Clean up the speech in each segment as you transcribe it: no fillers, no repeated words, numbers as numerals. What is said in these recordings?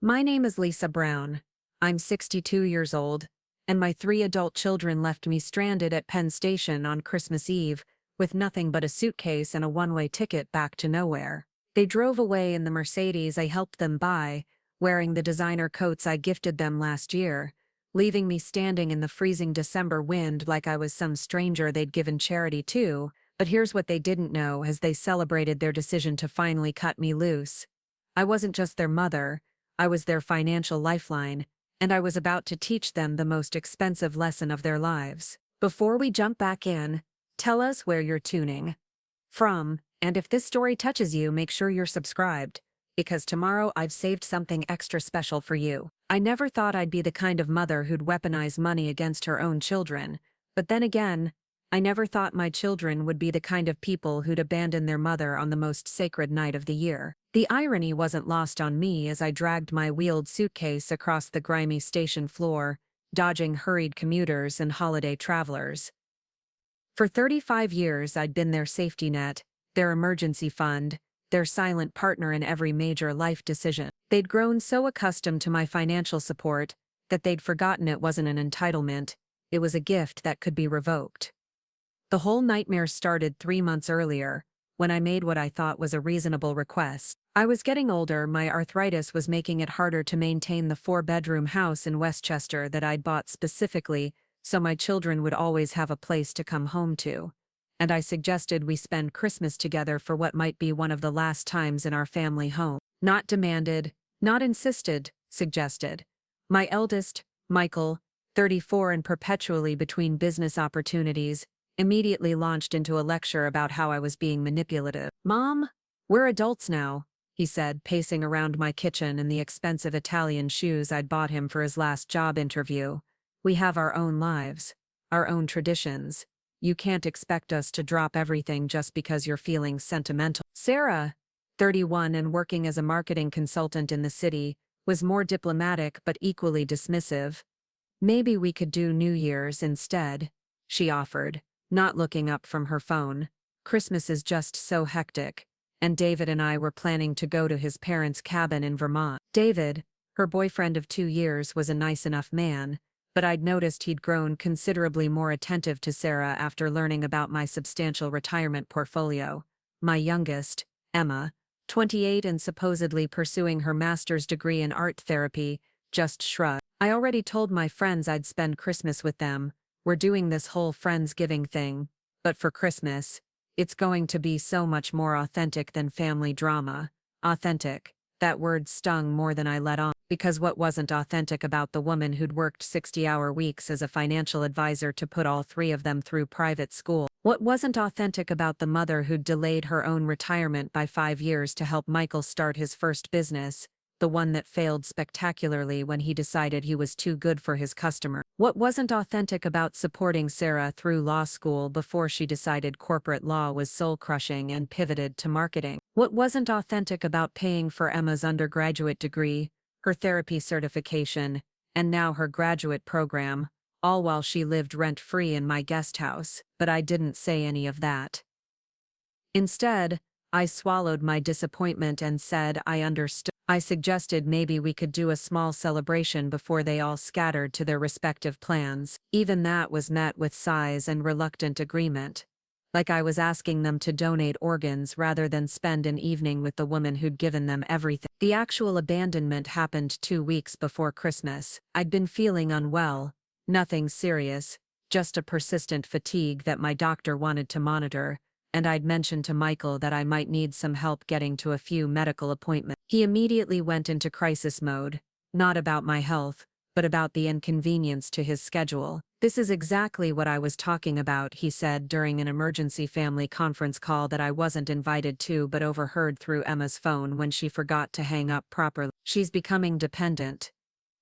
My name is Lisa Brown. I'm 62 years old, and my 3 adult children left me stranded at Penn Station on Christmas Eve, with nothing but a suitcase and a one-way ticket back to nowhere. They drove away in the Mercedes I helped them buy, wearing the designer coats I gifted them last year, leaving me standing in the freezing December wind like I was some stranger they'd given charity to. But here's what they didn't know as they celebrated their decision to finally cut me loose. I wasn't just their mother, I was their financial lifeline, and I was about to teach them the most expensive lesson of their lives. Before we jump back in, tell us where you're tuning from, and if this story touches you, make sure you're subscribed, because tomorrow I've saved something extra special for you. I never thought I'd be the kind of mother who'd weaponize money against her own children, but then again, I never thought my children would be the kind of people who'd abandon their mother on the most sacred night of the year. The irony wasn't lost on me as I dragged my wheeled suitcase across the grimy station floor, dodging hurried commuters and holiday travelers. For 35 years I'd been their safety net, their emergency fund, their silent partner in every major life decision. They'd grown so accustomed to my financial support that they'd forgotten it wasn't an entitlement, it was a gift that could be revoked. The whole nightmare started 3 months earlier, when I made what I thought was a reasonable request. I was getting older, my arthritis was making it harder to maintain the 4-bedroom house in Westchester that I'd bought specifically so my children would always have a place to come home to. And I suggested we spend Christmas together for what might be one of the last times in our family home. Not demanded, not insisted, suggested. My eldest, Michael, 34 and perpetually between business opportunities, immediately launched into a lecture about how I was being manipulative. "Mom, we're adults now," he said, pacing around my kitchen in the expensive Italian shoes I'd bought him for his last job interview. "We have our own lives, our own traditions. You can't expect us to drop everything just because you're feeling sentimental." Sarah, 31 and working as a marketing consultant in the city, was more diplomatic but equally dismissive. "Maybe we could do New Year's instead," she offered, not looking up from her phone. "Christmas is just so hectic, and David and I were planning to go to his parents' cabin in Vermont." David, her boyfriend of 2 years, was a nice enough man, but I'd noticed he'd grown considerably more attentive to Sarah after learning about my substantial retirement portfolio. My youngest, Emma, 28 and supposedly pursuing her master's degree in art therapy, just shrugged. "I already told my friends I'd spend Christmas with them. We're doing this whole Friendsgiving thing, but for Christmas, it's going to be so much more authentic than family drama." Authentic. That word stung more than I let on, because what wasn't authentic about the woman who'd worked 60-hour weeks as a financial advisor to put all 3 of them through private school? What wasn't authentic about the mother who'd delayed her own retirement by 5 years to help Michael start his first business, the one that failed spectacularly when he decided he was too good for his customer? What wasn't authentic about supporting Sarah through law school before she decided corporate law was soul-crushing and pivoted to marketing? What wasn't authentic about paying for Emma's undergraduate degree, her therapy certification, and now her graduate program, all while she lived rent-free in my guest house? But I didn't say any of that. Instead, I swallowed my disappointment and said I understood. I suggested maybe we could do a small celebration before they all scattered to their respective plans. Even that was met with sighs and reluctant agreement. Like I was asking them to donate organs rather than spend an evening with the woman who'd given them everything. The actual abandonment happened 2 weeks before Christmas. I'd been feeling unwell, nothing serious, just a persistent fatigue that my doctor wanted to monitor, and I'd mentioned to Michael that I might need some help getting to a few medical appointments. He immediately went into crisis mode, not about my health, but about the inconvenience to his schedule. "This is exactly what I was talking about," he said during an emergency family conference call that I wasn't invited to but overheard through Emma's phone when she forgot to hang up properly. "She's becoming dependent.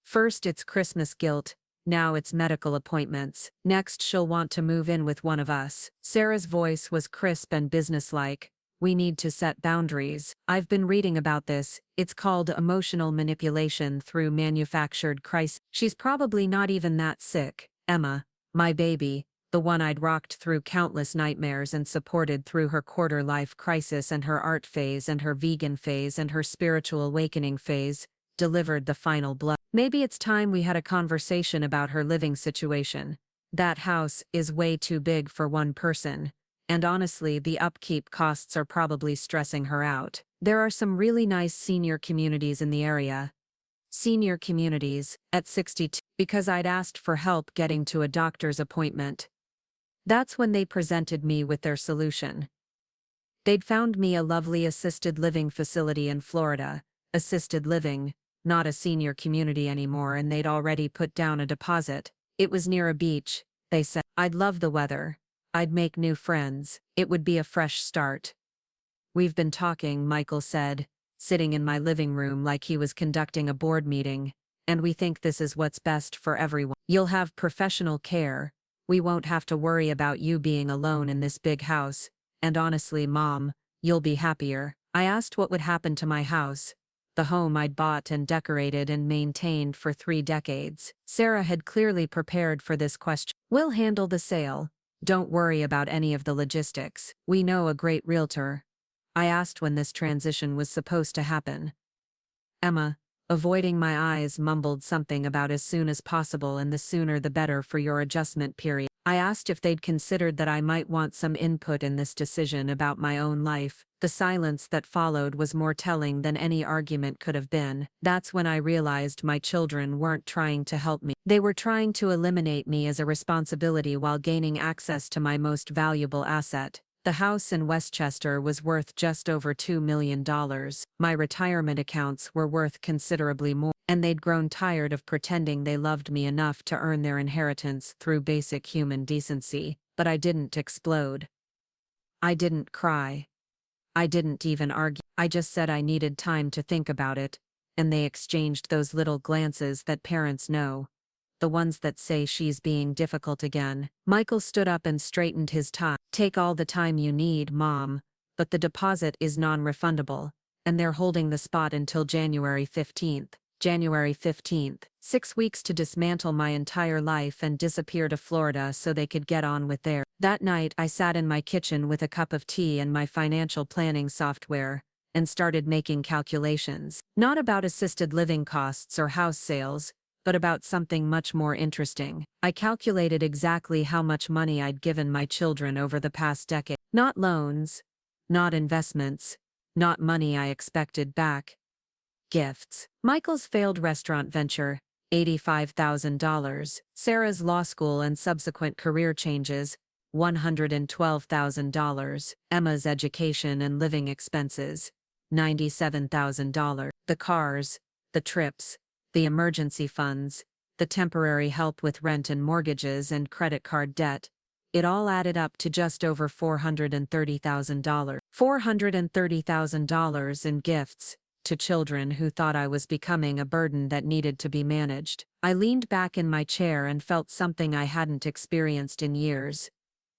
First it's Christmas guilt, now it's medical appointments. Next she'll want to move in with one of us." Sarah's voice was crisp and businesslike. "We need to set boundaries. I've been reading about this. It's called emotional manipulation through manufactured crisis." She's probably not even that sick. Emma, my baby, the one I'd rocked through countless nightmares and supported through her quarter-life crisis and her art phase and her vegan phase and her spiritual awakening phase, delivered the final blow. Maybe it's time we had a conversation about her living situation. That house is way too big for one person, and honestly, the upkeep costs are probably stressing her out. There are some really nice senior communities in the area. Senior communities, at 62, because I'd asked for help getting to a doctor's appointment. That's when they presented me with their solution. They'd found me a lovely assisted living facility in Florida, assisted living, not a senior community anymore, and they'd already put down a deposit. It was near a beach, they said. I'd love the weather. I'd make new friends. It would be a fresh start. We've been talking, Michael said, sitting in my living room like he was conducting a board meeting, and we think this is what's best for everyone. You'll have professional care. We won't have to worry about you being alone in this big house, and honestly, Mom, you'll be happier. I asked what would happen to my house, the home I'd bought and decorated and maintained for 3 decades. Sarah had clearly prepared for this question. We'll handle the sale. Don't worry about any of the logistics. We know a great realtor. I asked when this transition was supposed to happen. Emma, avoiding my eyes, mumbled something about as soon as possible and the sooner the better for your adjustment period. I asked if they'd considered that I might want some input in this decision about my own life. The silence that followed was more telling than any argument could have been. That's when I realized my children weren't trying to help me. They were trying to eliminate me as a responsibility while gaining access to my most valuable asset. The house in Westchester was worth just over $2 million. My retirement accounts were worth considerably more, and they'd grown tired of pretending they loved me enough to earn their inheritance through basic human decency. But I didn't explode. I didn't cry. I didn't even argue. I just said I needed time to think about it, and they exchanged those little glances that parents know. The ones that say she's being difficult again. Michael stood up and straightened his tie. Take all the time you need, Mom, but the deposit is non-refundable, and they're holding the spot until January 15th. January 15th. 6 weeks to dismantle my entire life and disappear to Florida so they could get on with theirs. That night I sat in my kitchen with a cup of tea and my financial planning software, and started making calculations. Not about assisted living costs or house sales, but about something much more interesting. I calculated exactly how much money I'd given my children over the past decade. Not loans, not investments, not money I expected back. Gifts. Michael's failed restaurant venture, $85,000. Sarah's law school and subsequent career changes, $112,000. Emma's education and living expenses, $97,000. The cars, the trips, the emergency funds, the temporary help with rent and mortgages and credit card debt. It all added up to just over $430,000. $430,000 in gifts to children who thought I was becoming a burden that needed to be managed. I leaned back in my chair and felt something I hadn't experienced in years.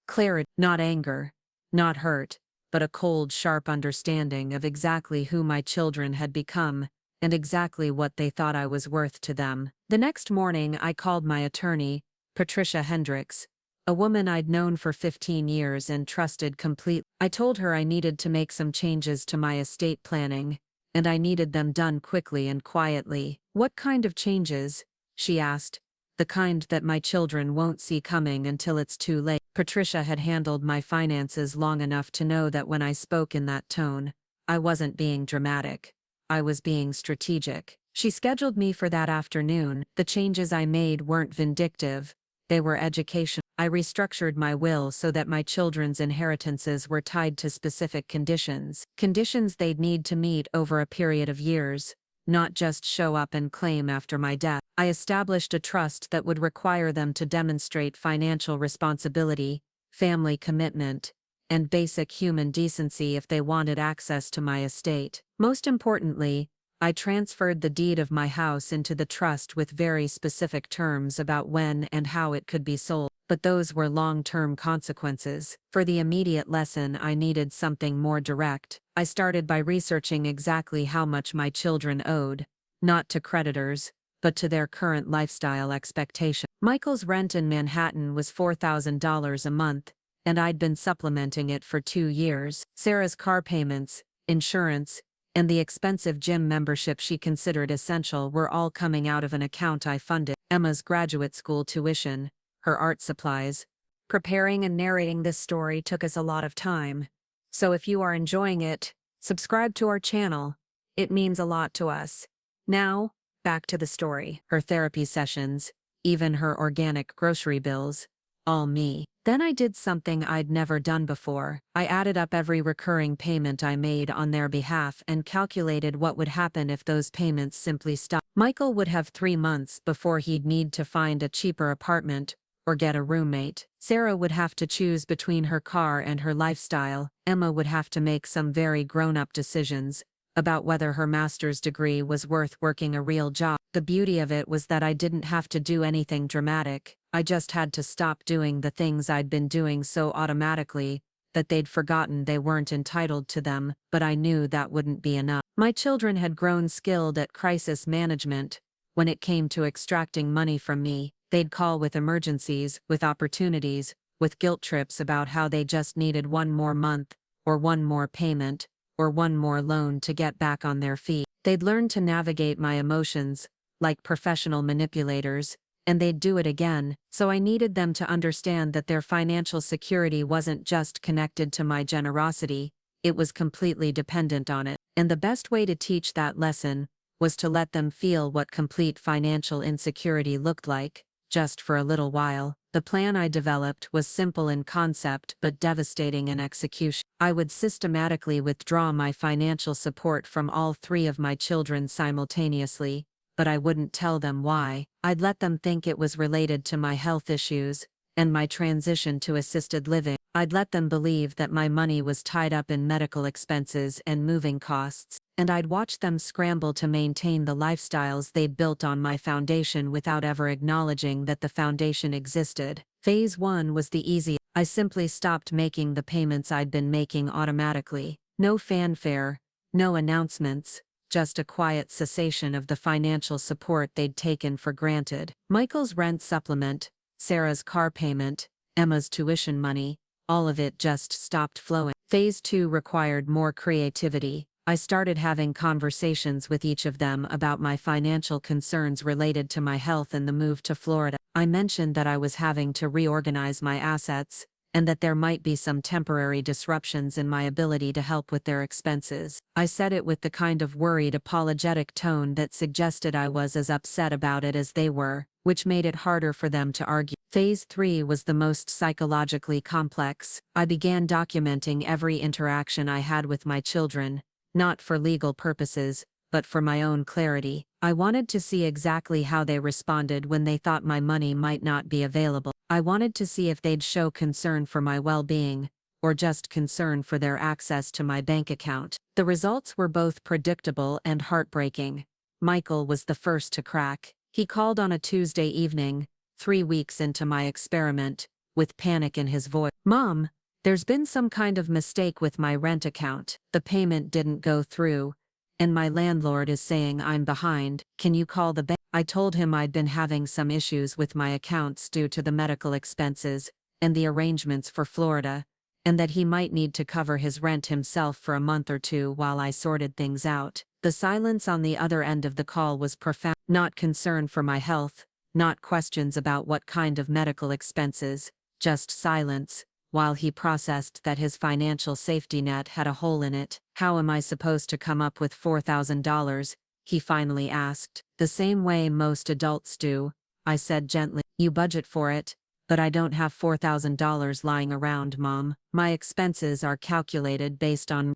Clarity, not anger, not hurt, but a cold, sharp understanding of exactly who my children had become, and exactly what they thought I was worth to them. The next morning I called my attorney, Patricia Hendricks, a woman I'd known for 15 years and trusted completely. I told her I needed to make some changes to my estate planning, and I needed them done quickly and quietly. What kind of changes? She asked. The kind that my children won't see coming until it's too late. Patricia had handled my finances long enough to know that when I spoke in that tone, I wasn't being dramatic. I was being strategic. She scheduled me for that afternoon. The changes I made weren't vindictive. They were educational. I restructured my will so that my children's inheritances were tied to specific conditions. Conditions they'd need to meet over a period of years, not just show up and claim after my death. I established a trust that would require them to demonstrate financial responsibility, family commitment, and basic human decency if they wanted access to my estate. Most importantly, I transferred the deed of my house into the trust with very specific terms about when and how it could be sold. But those were long-term consequences. For the immediate lesson, I needed something more direct. I started by researching exactly how much my children owed, not to creditors, but to their current lifestyle expectations. Michael's rent in Manhattan was $4,000 a month, and I'd been supplementing it for 2 years. Sarah's car payments, insurance, and the expensive gym membership she considered essential were all coming out of an account I funded. Emma's graduate school tuition, her art supplies. Preparing and narrating this story took us a lot of time. So if you are enjoying it, subscribe to our channel. It means a lot to us. Now, back to the story. Her therapy sessions, even her organic grocery bills, all me. Then I did something I'd never done before. I added up every recurring payment I made on their behalf and calculated what would happen if those payments simply stopped. Michael would have 3 months before he'd need to find a cheaper apartment or get a roommate. Sarah would have to choose between her car and her lifestyle. Emma would have to make some very grown-up decisions about whether her master's degree was worth working a real job. The beauty of it was that I didn't have to do anything dramatic. I just had to stop doing the things I'd been doing so automatically that they'd forgotten they weren't entitled to them, but I knew that wouldn't be enough. My children had grown skilled at crisis management. When it came to extracting money from me, they'd call with emergencies, with opportunities, with guilt trips about how they just needed one more month, or one more payment, or one more loan to get back on their feet. They'd learn to navigate my emotions, like professional manipulators, and they'd do it again, so I needed them to understand that their financial security wasn't just connected to my generosity, it was completely dependent on it. And the best way to teach that lesson was to let them feel what complete financial insecurity looked like, just for a little while. The plan I developed was simple in concept but devastating in execution. I would systematically withdraw my financial support from all 3 of my children simultaneously, but I wouldn't tell them why. I'd let them think it was related to my health issues and my transition to assisted living. I'd let them believe that my money was tied up in medical expenses and moving costs, and I'd watch them scramble to maintain the lifestyles they'd built on my foundation without ever acknowledging that the foundation existed. Phase 1 was the easiest. I simply stopped making the payments I'd been making automatically. No fanfare, no announcements, just a quiet cessation of the financial support they'd taken for granted. Michael's rent supplement, Sarah's car payment, Emma's tuition money, all of it just stopped flowing. Phase 2 required more creativity. I started having conversations with each of them about my financial concerns related to my health and the move to Florida. I mentioned that I was having to reorganize my assets, and that there might be some temporary disruptions in my ability to help with their expenses. I said it with the kind of worried, apologetic tone that suggested I was as upset about it as they were, which made it harder for them to argue. Phase 3 was the most psychologically complex. I began documenting every interaction I had with my children, not for legal purposes, but for my own clarity. I wanted to see exactly how they responded when they thought my money might not be available. I wanted to see if they'd show concern for my well-being, or just concern for their access to my bank account. The results were both predictable and heartbreaking. Michael was the first to crack. He called on a Tuesday evening, 3 weeks into my experiment, with panic in his voice. "Mom, there's been some kind of mistake with my rent account. The payment didn't go through, and my landlord is saying I'm behind. Can you call the bank?" I told him I'd been having some issues with my accounts due to the medical expenses and the arrangements for Florida, and that he might need to cover his rent himself for a month or 2 while I sorted things out. The silence on the other end of the call was profound. Not concern for my health, not questions about what kind of medical expenses, just silence, while he processed that his financial safety net had a hole in it. "How am I supposed to come up with $4,000? He finally asked. "The same way most adults do," I said gently. "You budget for it, but I don't have $4,000 lying around, Mom. My expenses are calculated based on,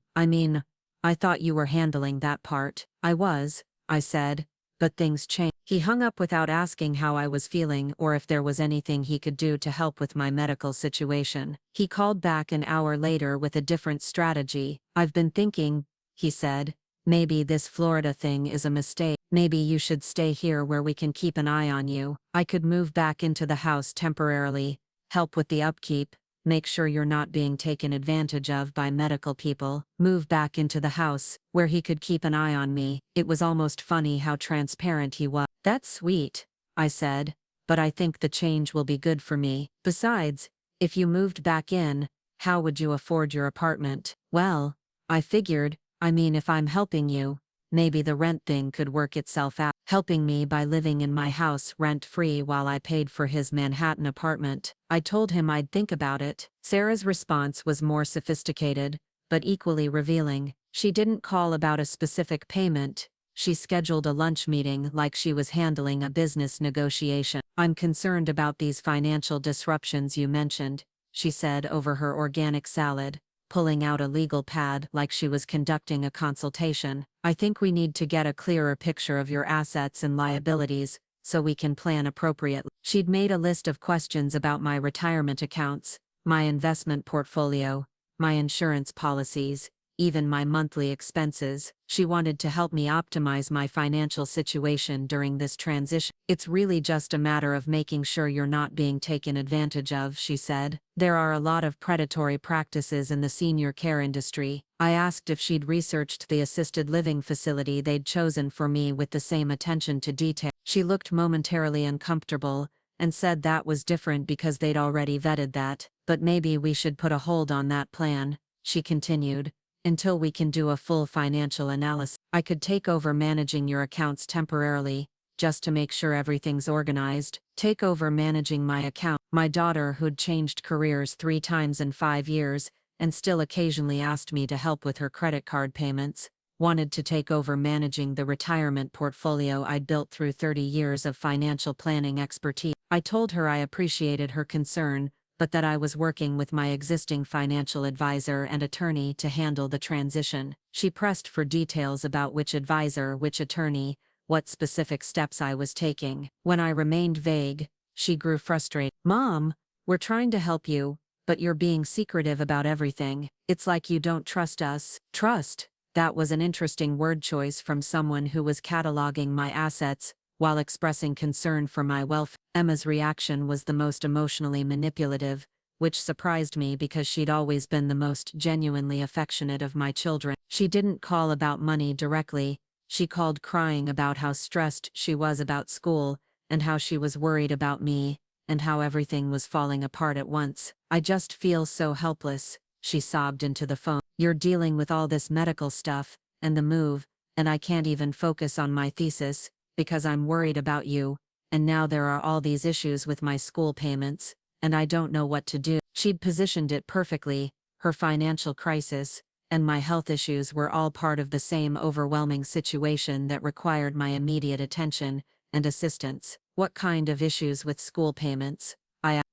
I thought you were handling that part." "I was," I said, "but things changed." He hung up without asking how I was feeling or if there was anything he could do to help with my medical situation. He called back an hour later with a different strategy. "I've been thinking," he said, "maybe this Florida thing is a mistake. Maybe you should stay here where we can keep an eye on you. I could move back into the house temporarily, help with the upkeep, make sure you're not being taken advantage of by medical people, move back into the house, where he could keep an eye on me." It was almost funny how transparent he was. "That's sweet," I said, "but I think the change will be good for me. Besides, if you moved back in, how would you afford your apartment?" "Well," I figured, I mean, if I'm helping you, maybe the rent thing could work itself out. Helping me by living in my house rent-free while I paid for his Manhattan apartment. I told him I'd think about it. Sarah's response was more sophisticated, but equally revealing. She didn't call about a specific payment. She scheduled a lunch meeting like she was handling a business negotiation. I'm concerned about these financial disruptions you mentioned, she said over her organic salad, pulling out a legal pad like she was conducting a consultation. I think we need to get a clearer picture of your assets and liabilities, so we can plan appropriately. She'd made a list of questions about my retirement accounts, my investment portfolio, my insurance policies, even my monthly expenses. She wanted to help me optimize my financial situation during this transition. It's really just a matter of making sure you're not being taken advantage of, she said. There are a lot of predatory practices in the senior care industry. I asked if she'd researched the assisted living facility they'd chosen for me with the same attention to detail. She looked momentarily uncomfortable and said that was different because they'd already vetted that. But maybe we should put a hold on that plan, she continued, until we can do a full financial analysis. I could take over managing your accounts temporarily, just to make sure everything's organized. Take over managing my account. My daughter, who'd changed careers 3 times in 5 years, and still occasionally asked me to help with her credit card payments, wanted to take over managing the retirement portfolio I'd built through 30 years of financial planning expertise. I told her I appreciated her concern, but that I was working with my existing financial advisor and attorney to handle the transition. She pressed for details about which advisor, which attorney, what specific steps I was taking. When I remained vague, she grew frustrated. Mom, we're trying to help you, but you're being secretive about everything. It's like you don't trust us. Trust? That was an interesting word choice from someone who was cataloging my assets while expressing concern for my welfare. Emma's reaction was the most emotionally manipulative, which surprised me because she'd always been the most genuinely affectionate of my children. She didn't call about money directly. She called crying about how stressed she was about school, and how she was worried about me, and how everything was falling apart at once. I just feel so helpless, she sobbed into the phone. You're dealing with all this medical stuff, and the move, and I can't even focus on my thesis, because I'm worried about you, and now there are all these issues with my school payments, and I don't know what to do. She'd positioned it perfectly. Her financial crisis and my health issues were all part of the same overwhelming situation that required my immediate attention and assistance. What kind of issues with school payments?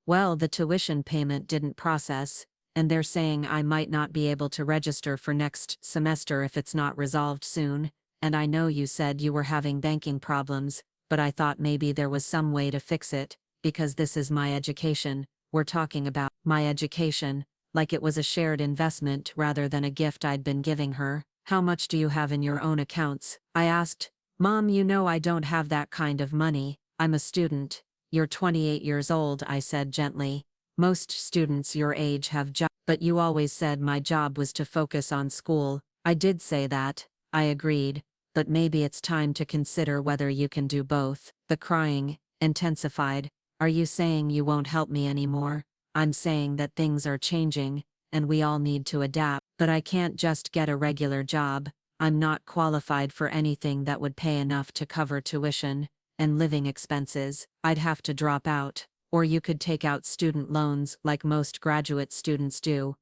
Well, the tuition payment didn't process, and they're saying I might not be able to register for next semester if it's not resolved soon. And I know you said you were having banking problems, but I thought maybe there was some way to fix it, because this is my education. We're talking about my education, like it was a shared investment rather than a gift I'd been giving her. How much do you have in your own accounts? I asked. Mom, you know I don't have that kind of money. I'm a student. You're 28 years old, I said gently. Most students your age have jobs. But you always said my job was to focus on school. I did say that, I agreed. But maybe it's time to consider whether you can do both. The crying intensified. Are you saying you won't help me anymore? I'm saying that things are changing, and we all need to adapt. But I can't just get a regular job. I'm not qualified for anything that would pay enough to cover tuition and living expenses. I'd have to drop out. Or you could take out student loans like most graduate students do.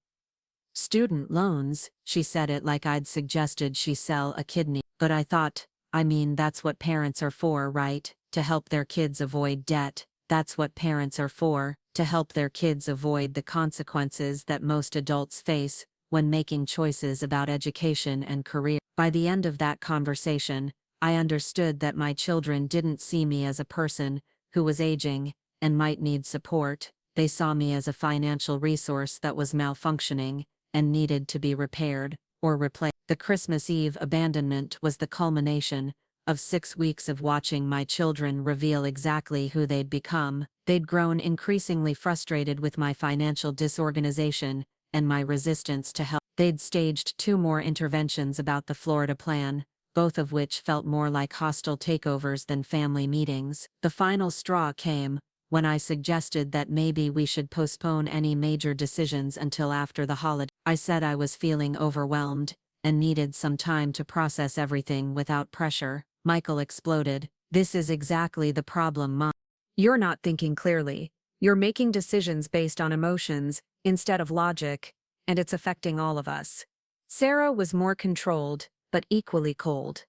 Student loans, she said it like I'd suggested she sell a kidney. But I thought, I mean, that's what parents are for, right? To help their kids avoid debt. That's what parents are for, to help their kids avoid the consequences that most adults face when making choices about education and career. By the end of that conversation, I understood that my children didn't see me as a person who was aging and might need support. They saw me as a financial resource that was malfunctioning and needed to be repaired or replaced. The Christmas Eve abandonment was the culmination of 6 weeks of watching my children reveal exactly who they'd become. They'd grown increasingly frustrated with my financial disorganization and my resistance to help. They'd staged 2 more interventions about the Florida plan, both of which felt more like hostile takeovers than family meetings. The final straw came when I suggested that maybe we should postpone any major decisions until after the holiday. I said I was feeling overwhelmed, and needed some time to process everything without pressure. Michael exploded. This is exactly the problem, Mom. You're not thinking clearly. You're making decisions based on emotions instead of logic, and it's affecting all of us. Sarah was more controlled, but equally cold.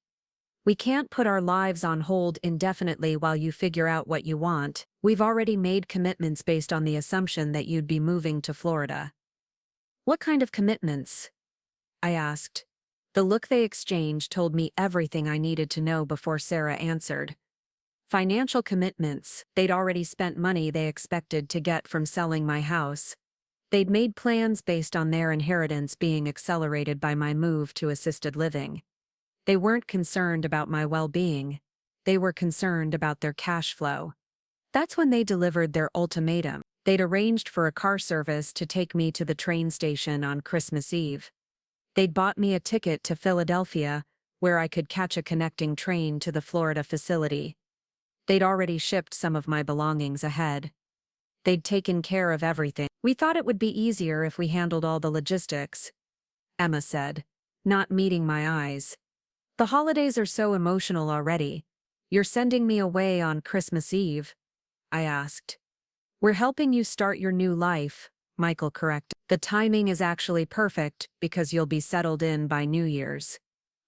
We can't put our lives on hold indefinitely while you figure out what you want. We've already made commitments based on the assumption that you'd be moving to Florida. What kind of commitments? I asked. The look they exchanged told me everything I needed to know before Sarah answered. Financial commitments. They'd already spent money they expected to get from selling my house. They'd made plans based on their inheritance being accelerated by my move to assisted living. They weren't concerned about my well-being. They were concerned about their cash flow. That's when they delivered their ultimatum. They'd arranged for a car service to take me to the train station on Christmas Eve. They'd bought me a ticket to Philadelphia, where I could catch a connecting train to the Florida facility. They'd already shipped some of my belongings ahead. They'd taken care of everything. We thought it would be easier if we handled all the logistics, Emma said, not meeting my eyes. The holidays are so emotional already. You're sending me away on Christmas Eve? I asked. We're helping you start your new life, Michael corrected. The timing is actually perfect because you'll be settled in by New Year's.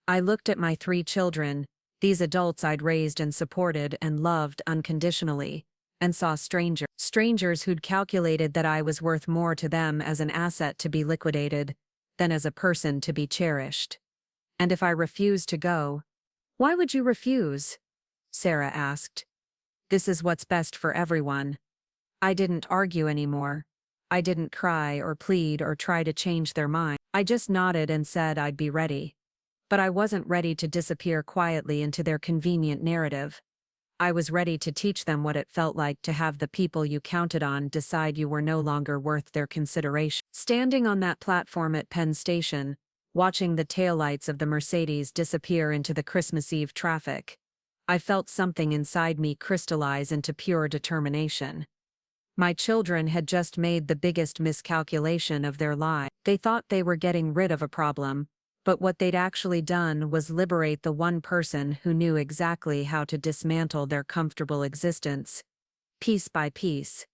I looked at my 3 children, these adults I'd raised and supported and loved unconditionally, and saw strangers who'd calculated that I was worth more to them as an asset to be liquidated than as a person to be cherished. And if I refused to go, why would you refuse? Sarah asked. This is what's best for everyone. I didn't argue anymore. I didn't cry or plead or try to change their mind. I just nodded and said I'd be ready. But I wasn't ready to disappear quietly into their convenient narrative. I was ready to teach them what it felt like to have the people you counted on decide you were no longer worth their consideration. Standing on that platform at Penn Station, watching the taillights of the Mercedes disappear into the Christmas Eve traffic, I felt something inside me crystallize into pure determination. My children had just made the biggest miscalculation of their lives. They thought they were getting rid of a problem, but what they'd actually done was liberate the one person who knew exactly how to dismantle their comfortable existence, piece by piece.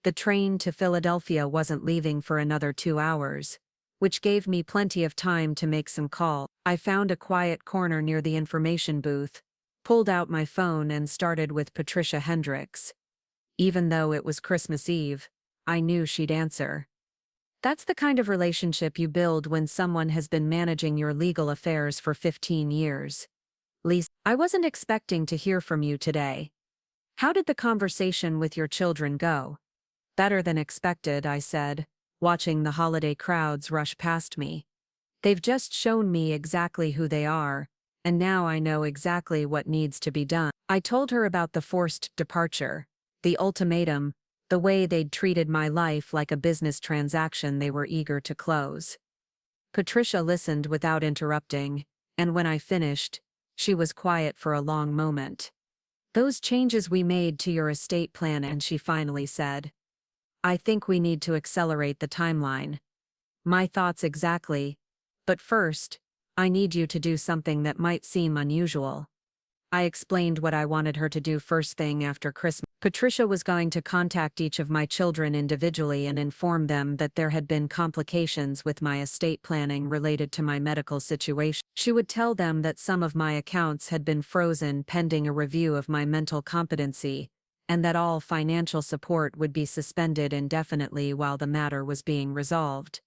The train to Philadelphia wasn't leaving for another 2 hours, which gave me plenty of time to make some calls. I found a quiet corner near the information booth, pulled out my phone and started with Patricia Hendricks. Even though it was Christmas Eve, I knew she'd answer. That's the kind of relationship you build when someone has been managing your legal affairs for 15 years. Lisa, I wasn't expecting to hear from you today. How did the conversation with your children go? Better than expected, I said, watching the holiday crowds rush past me. They've just shown me exactly who they are, and now I know exactly what needs to be done. I told her about the forced departure, the ultimatum, the way they'd treated my life like a business transaction they were eager to close. Patricia listened without interrupting, and when I finished, she was quiet for a long moment. Those changes we made to your estate plan, and she finally said, I think we need to accelerate the timeline. My thoughts exactly, but first, I need you to do something that might seem unusual. I explained what I wanted her to do first thing after Christmas. Patricia was going to contact each of my children individually and inform them that there had been complications with my estate planning related to my medical situation. She would tell them that some of my accounts had been frozen pending a review of my mental competency, and that all financial support would be suspended indefinitely while the matter was being resolved.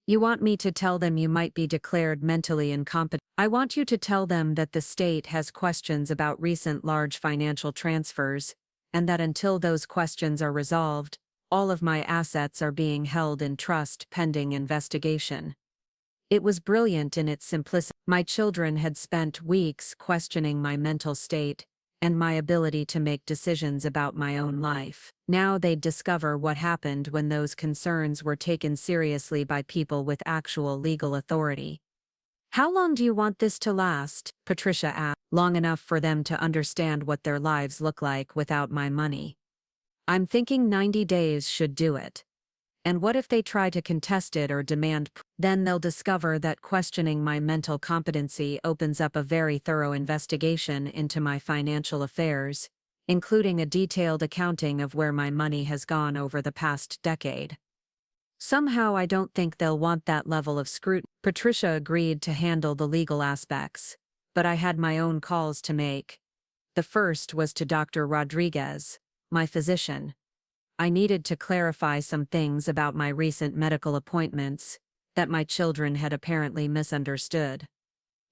You want me to tell them you might be declared mentally incompetent? I want you to tell them that the state has questions about recent large financial transfers, and that until those questions are resolved, all of my assets are being held in trust pending investigation. It was brilliant in its simplicity. My children had spent weeks questioning my mental state and my ability to make decisions about my own life. Now they'd discover what happened when those concerns were taken seriously by people with actual legal authority. How long do you want this to last? Patricia asked. Long enough for them to understand what their lives look like without my money. I'm thinking 90 days should do it. And what if they try to contest it or demand Then they'll discover that questioning my mental competency opens up a very thorough investigation into my financial affairs, including a detailed accounting of where my money has gone over the past decade. Somehow I don't think they'll want that level of scrutiny. Patricia agreed to handle the legal aspects, but I had my own calls to make. The first was to Dr. Rodriguez, my physician. I needed to clarify some things about my recent medical appointments that my children had apparently misunderstood.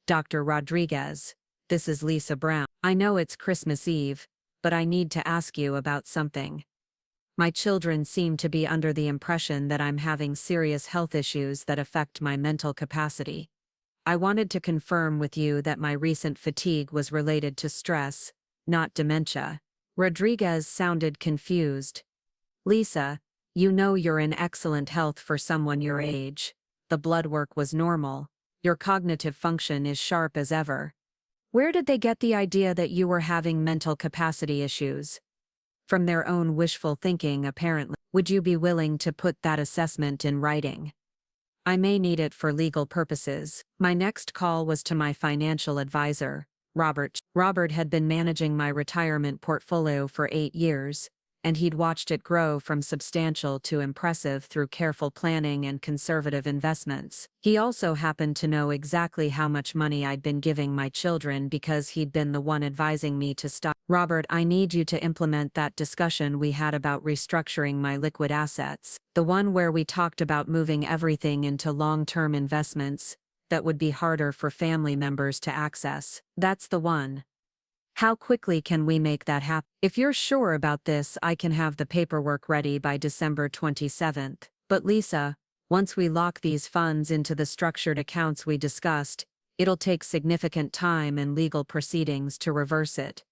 Dr. Rodriguez, this is Lisa Brown. I know it's Christmas Eve, but I need to ask you about something. My children seem to be under the impression that I'm having serious health issues that affect my mental capacity. I wanted to confirm with you that my recent fatigue was related to stress, not dementia. Rodriguez sounded confused. Lisa, you know you're in excellent health for someone your age. The blood work was normal. Your cognitive function is sharp as ever. Where did they get the idea that you were having mental capacity issues? From their own wishful thinking, apparently. Would you be willing to put that assessment in writing? I may need it for legal purposes. My next call was to my financial advisor, Robert. Robert had been managing my retirement portfolio for 8 years, and he'd watched it grow from substantial to impressive through careful planning and conservative investments. He also happened to know exactly how much money I'd been giving my children because he'd been the one advising me to stop. Robert, I need you to implement that discussion we had about restructuring my liquid assets, the one where we talked about moving everything into long-term investments that would be harder for family members to access. That's the one. How quickly can we make that happen? If you're sure about this, I can have the paperwork ready by December 27th. But Lisa, once we lock these funds into the structured accounts we discussed, it'll take significant time and legal proceedings to reverse it.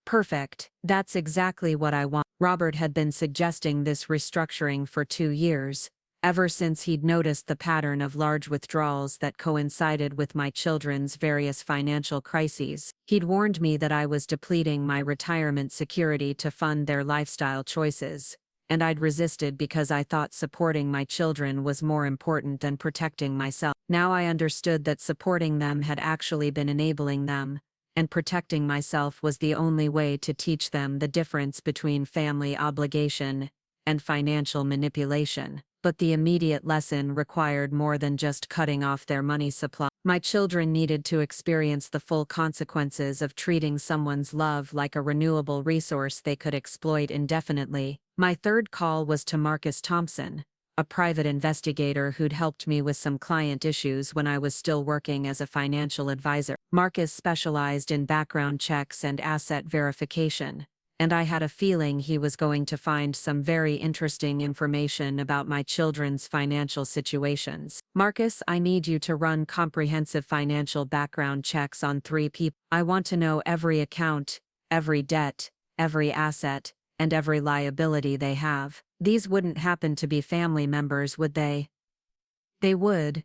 Perfect. That's exactly what I want. Robert had been suggesting this restructuring for 2 years, ever since he'd noticed the pattern of large withdrawals that coincided with my children's various financial crises. He'd warned me that I was depleting my retirement security to fund their lifestyle choices, and I'd resisted because I thought supporting my children was more important than protecting myself. Now I understood that supporting them had actually been enabling them, and protecting myself was the only way to teach them the difference between family obligation and financial manipulation. But the immediate lesson required more than just cutting off their money supply. My children needed to experience the full consequences of treating someone's love like a renewable resource they could exploit indefinitely. My third call was to Marcus Thompson, a private investigator who'd helped me with some client issues when I was still working as a financial advisor. Marcus specialized in background checks and asset verification, and I had a feeling he was going to find some very interesting information about my children's financial situations. Marcus, I need you to run comprehensive financial background checks on 3 people. I want to know every account, every debt, every asset, and every liability they have. These wouldn't happen to be family members, would they? They would.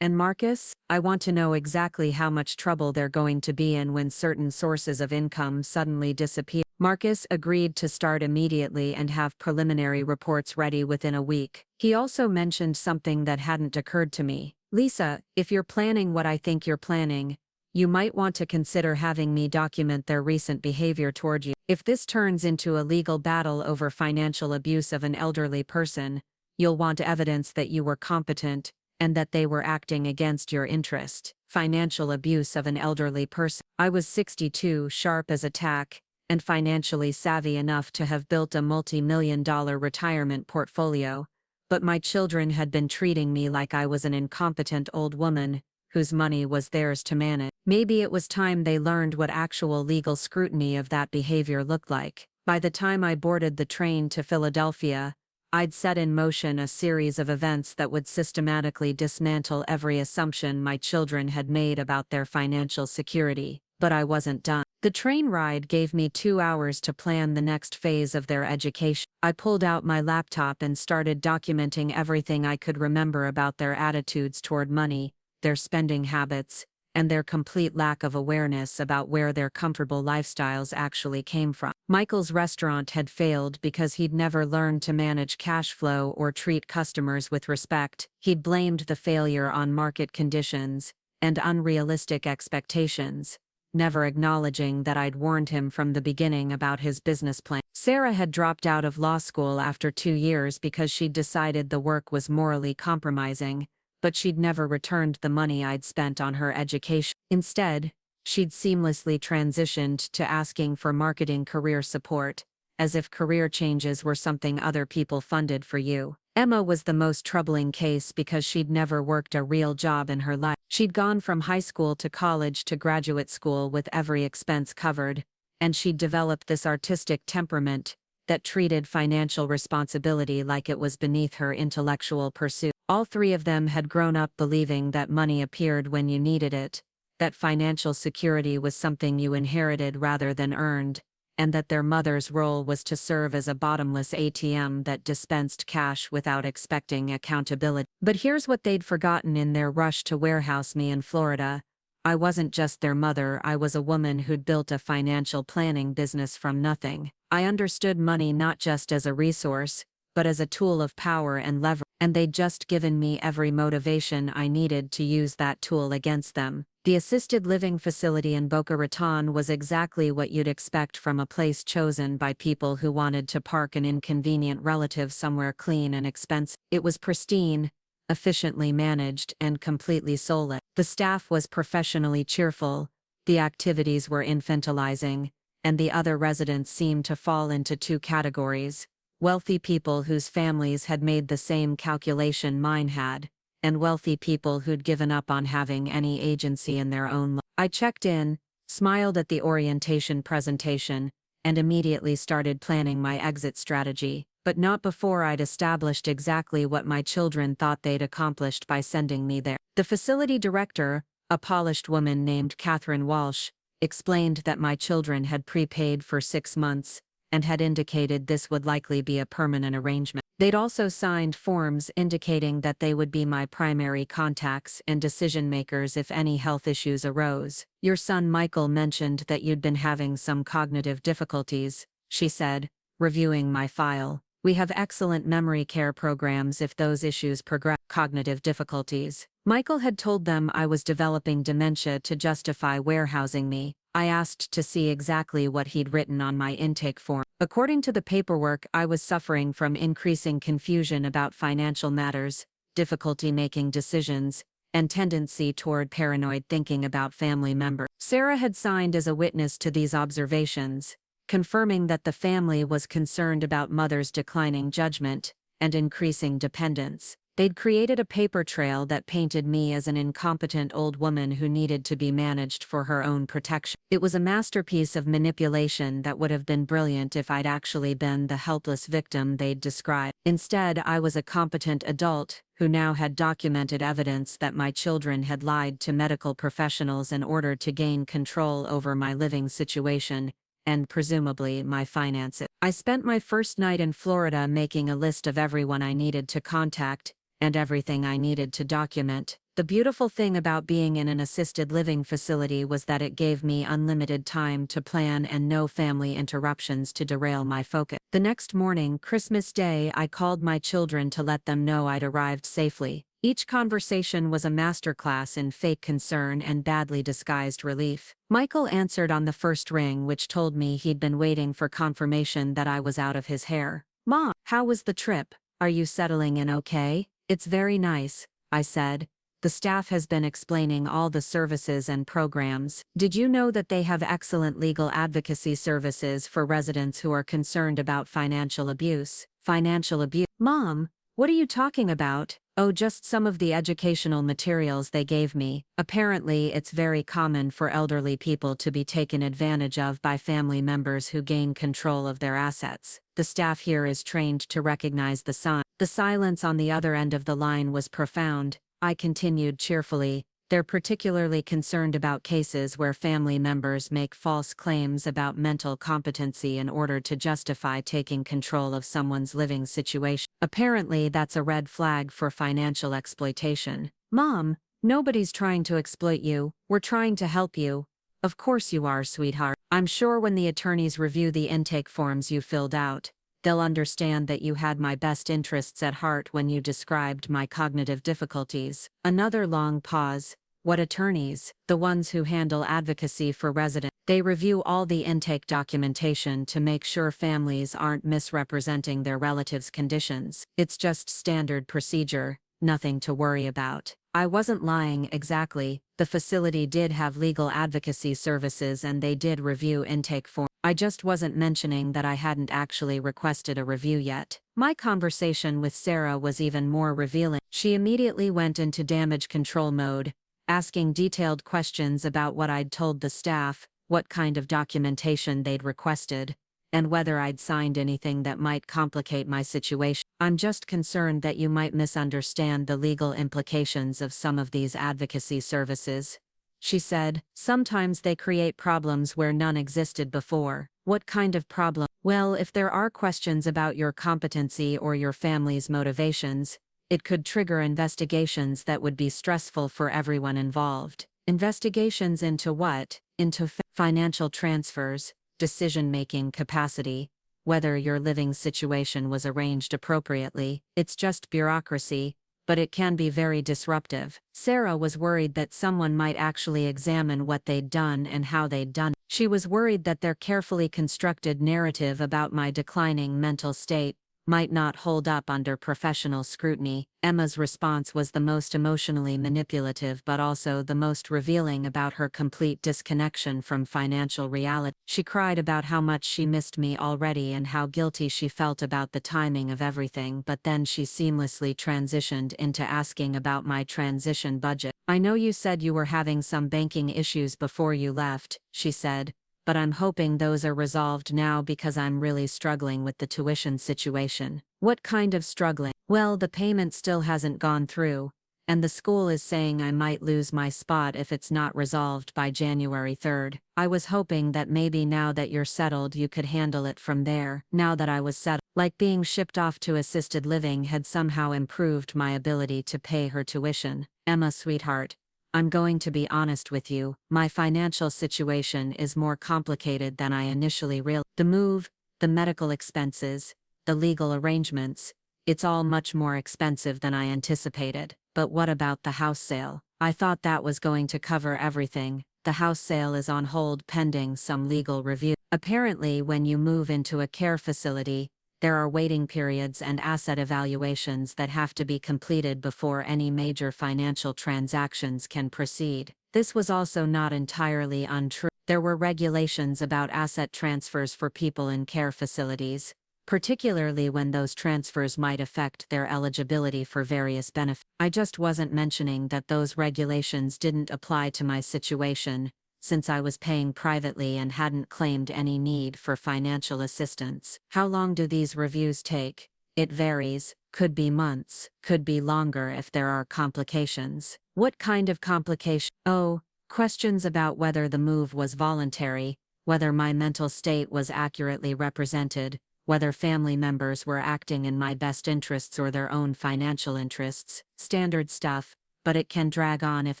And Marcus, I want to know exactly how much trouble they're going to be in when certain sources of income suddenly disappear. Marcus agreed to start immediately and have preliminary reports ready within a week. He also mentioned something that hadn't occurred to me. Lisa, if you're planning what I think you're planning, you might want to consider having me document their recent behavior toward you. If this turns into a legal battle over financial abuse of an elderly person, you'll want evidence that you were competent and that they were acting against your interest. Financial abuse of an elderly person. I was 62, sharp as a tack, and financially savvy enough to have built a multi-million-dollar retirement portfolio, but my children had been treating me like I was an incompetent old woman whose money was theirs to manage. Maybe it was time they learned what actual legal scrutiny of that behavior looked like. By the time I boarded the train to Philadelphia, I'd set in motion a series of events that would systematically dismantle every assumption my children had made about their financial security. But I wasn't done. The train ride gave me 2 hours to plan the next phase of their education. I pulled out my laptop and started documenting everything I could remember about their attitudes toward money, their spending habits, and their complete lack of awareness about where their comfortable lifestyles actually came from. Michael's restaurant had failed because he'd never learned to manage cash flow or treat customers with respect. He'd blamed the failure on market conditions and unrealistic expectations, never acknowledging that I'd warned him from the beginning about his business plan. Sarah had dropped out of law school after 2 years because she'd decided the work was morally compromising, but she'd never returned the money I'd spent on her education. Instead, she'd seamlessly transitioned to asking for marketing career support, as if career changes were something other people funded for you. Emma was the most troubling case because she'd never worked a real job in her life. She'd gone from high school to college to graduate school with every expense covered, and she'd developed this artistic temperament that treated financial responsibility like it was beneath her intellectual pursuit. All three of them had grown up believing that money appeared when you needed it, that financial security was something you inherited rather than earned, and that their mother's role was to serve as a bottomless ATM that dispensed cash without expecting accountability. But here's what they'd forgotten in their rush to warehouse me in Florida. I wasn't just their mother, I was a woman who'd built a financial planning business from nothing. I understood money not just as a resource, but as a tool of power and leverage, and they'd just given me every motivation I needed to use that tool against them. The assisted living facility in Boca Raton was exactly what you'd expect from a place chosen by people who wanted to park an inconvenient relative somewhere clean and expensive. It was pristine, efficiently managed, and completely soulless. The staff was professionally cheerful, the activities were infantilizing, and the other residents seemed to fall into two categories: wealthy people whose families had made the same calculation mine had, and wealthy people who'd given up on having any agency in their own life. I checked in, smiled at the orientation presentation, and immediately started planning my exit strategy, but not before I'd established exactly what my children thought they'd accomplished by sending me there. The facility director, a polished woman named Catherine Walsh, explained that my children had prepaid for 6 months, and had indicated this would likely be a permanent arrangement. They'd also signed forms indicating that they would be my primary contacts and decision-makers if any health issues arose. "Your son Michael mentioned that you'd been having some cognitive difficulties," she said, reviewing my file. "We have excellent memory care programs if those issues progress." Cognitive difficulties. Michael had told them I was developing dementia to justify warehousing me. I asked to see exactly what he'd written on my intake form. According to the paperwork, I was suffering from increasing confusion about financial matters, difficulty making decisions, and tendency toward paranoid thinking about family members. Sarah had signed as a witness to these observations, confirming that the family was concerned about mother's declining judgment and increasing dependence. They'd created a paper trail that painted me as an incompetent old woman who needed to be managed for her own protection. It was a masterpiece of manipulation that would have been brilliant if I'd actually been the helpless victim they'd described. Instead, I was a competent adult who now had documented evidence that my children had lied to medical professionals in order to gain control over my living situation, and presumably my finances. I spent my first night in Florida making a list of everyone I needed to contact, and everything I needed to document. The beautiful thing about being in an assisted living facility was that it gave me unlimited time to plan and no family interruptions to derail my focus. The next morning, Christmas Day, I called my children to let them know I'd arrived safely. Each conversation was a masterclass in fake concern and badly disguised relief. Michael answered on the first ring, which told me he'd been waiting for confirmation that I was out of his hair. "Mom, how was the trip? Are you settling in okay?" "It's very nice," I said. "The staff has been explaining all the services and programs. Did you know that they have excellent legal advocacy services for residents who are concerned about financial abuse?" "Financial abuse? Mom, what are you talking about?" "Oh, just some of the educational materials they gave me. Apparently, it's very common for elderly people to be taken advantage of by family members who gain control of their assets. The staff here is trained to recognize the signs." The silence on the other end of the line was profound. I continued cheerfully. "They're particularly concerned about cases where family members make false claims about mental competency in order to justify taking control of someone's living situation. Apparently, that's a red flag for financial exploitation." "Mom, Nobody's trying to exploit you, we're trying to help you. Of course you are, sweetheart. I'm sure when the attorneys review the intake forms you filled out, they'll understand that you had my best interests at heart when you described my cognitive difficulties. Another long pause. What attorneys? The ones who handle advocacy for residents. They review all the intake documentation to make sure families aren't misrepresenting their relatives' conditions. It's just standard procedure, nothing to worry about. I wasn't lying exactly. The facility did have legal advocacy services and they did review intake forms. I just wasn't mentioning that I hadn't actually requested a review yet. My conversation with Sarah was even more revealing. She immediately went into damage control mode, asking detailed questions about what I'd told the staff, what kind of documentation they'd requested, and whether I'd signed anything that might complicate my situation. I'm just concerned that you might misunderstand the legal implications of some of these advocacy services, she said. Sometimes they create problems where none existed before. What kind of problem? Well, if there are questions about your competency or your family's motivations, it could trigger investigations that would be stressful for everyone involved. Investigations into what? Into financial transfers, decision-making capacity, whether your living situation was arranged appropriately. It's just bureaucracy, but it can be very disruptive. Sarah was worried that someone might actually examine what they'd done and how they'd done it. She was worried that their carefully constructed narrative about my declining mental state might not hold up under professional scrutiny. Emma's response was the most emotionally manipulative but also the most revealing about her complete disconnection from financial reality. She cried about how much she missed me already and how guilty she felt about the timing of everything, but then she seamlessly transitioned into asking about my transition budget. I know you said you were having some banking issues before you left, she said, but I'm hoping those are resolved now because I'm really struggling with the tuition situation. What kind of struggling? Well, the payment still hasn't gone through, and the school is saying I might lose my spot if it's not resolved by January 3rd. I was hoping that maybe now that you're settled you could handle it from there. Now that I was settled, like being shipped off to assisted living had somehow improved my ability to pay her tuition. Emma, sweetheart, I'm going to be honest with you, my financial situation is more complicated than I initially realized. The move, the medical expenses, the legal arrangements, it's all much more expensive than I anticipated. But what about the house sale? I thought that was going to cover everything. The house sale is on hold pending some legal review. Apparently, when you move into a care facility, there are waiting periods and asset evaluations that have to be completed before any major financial transactions can proceed. This was also not entirely untrue. There were regulations about asset transfers for people in care facilities, particularly when those transfers might affect their eligibility for various benefits. I just wasn't mentioning that those regulations didn't apply to my situation, since I was paying privately and hadn't claimed any need for financial assistance. How long do these reviews take? It varies, could be months, could be longer if there are complications. What kind of complication? Oh, questions about whether the move was voluntary, whether my mental state was accurately represented, whether family members were acting in my best interests or their own financial interests. Standard stuff, but it can drag on if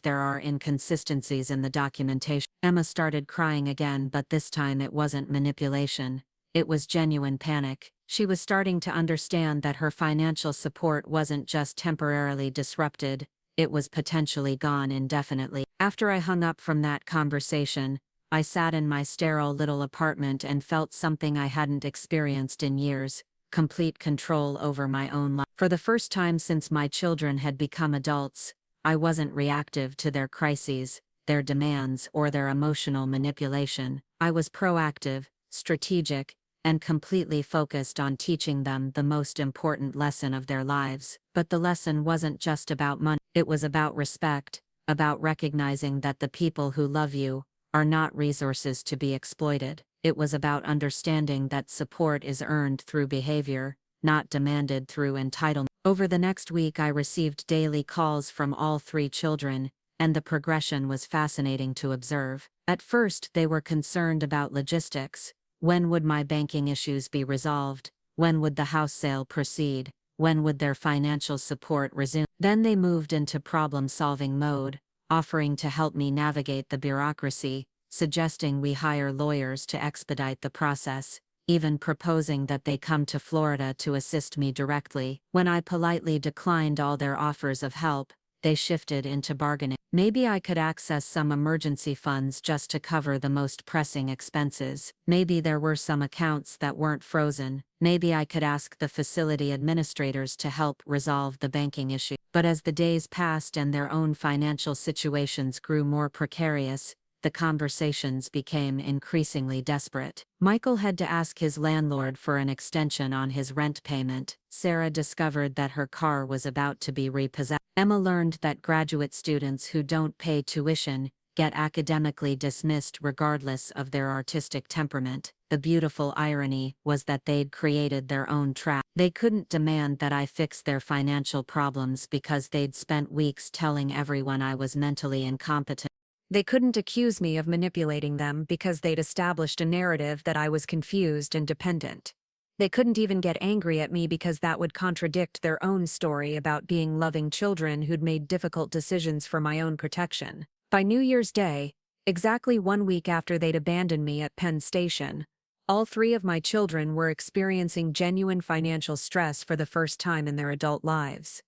there are inconsistencies in the documentation. Emma started crying again, but this time it wasn't manipulation. It was genuine panic. She was starting to understand that her financial support wasn't just temporarily disrupted, it was potentially gone indefinitely. After I hung up from that conversation, I sat in my sterile little apartment and felt something I hadn't experienced in years: complete control over my own life. For the first time since my children had become adults, I wasn't reactive to their crises, their demands, or their emotional manipulation. I was proactive, strategic, and completely focused on teaching them the most important lesson of their lives. But the lesson wasn't just about money. It was about respect, about recognizing that the people who love you are not resources to be exploited. It was about understanding that support is earned through behavior, not demanded through entitlement. Over the next week I received daily calls from all three children, and the progression was fascinating to observe. At first they were concerned about logistics. When would my banking issues be resolved? When would the house sale proceed? when would their financial support resume. Then they moved into problem-solving mode, offering to help me navigate the bureaucracy, suggesting we hire lawyers to expedite the process, even proposing that they come to Florida to assist me directly. When I politely declined all their offers of help, they shifted into bargaining. Maybe I could access some emergency funds just to cover the most pressing expenses. Maybe there were some accounts that weren't frozen. Maybe I could ask the facility administrators to help resolve the banking issue. But as the days passed and their own financial situations grew more precarious, the conversations became increasingly desperate. Michael had to ask his landlord for an extension on his rent payment. Sarah discovered that her car was about to be repossessed. Emma learned that graduate students who don't pay tuition get academically dismissed regardless of their artistic temperament. The beautiful irony was that they'd created their own trap. They couldn't demand that I fix their financial problems because they'd spent weeks telling everyone I was mentally incompetent. They couldn't accuse me of manipulating them because they'd established a narrative that I was confused and dependent. They couldn't even get angry at me because that would contradict their own story about being loving children who'd made difficult decisions for my own protection. By New Year's Day, exactly 1 week after they'd abandoned me at Penn Station, all 3 of my children were experiencing genuine financial stress for the first time in their adult lives.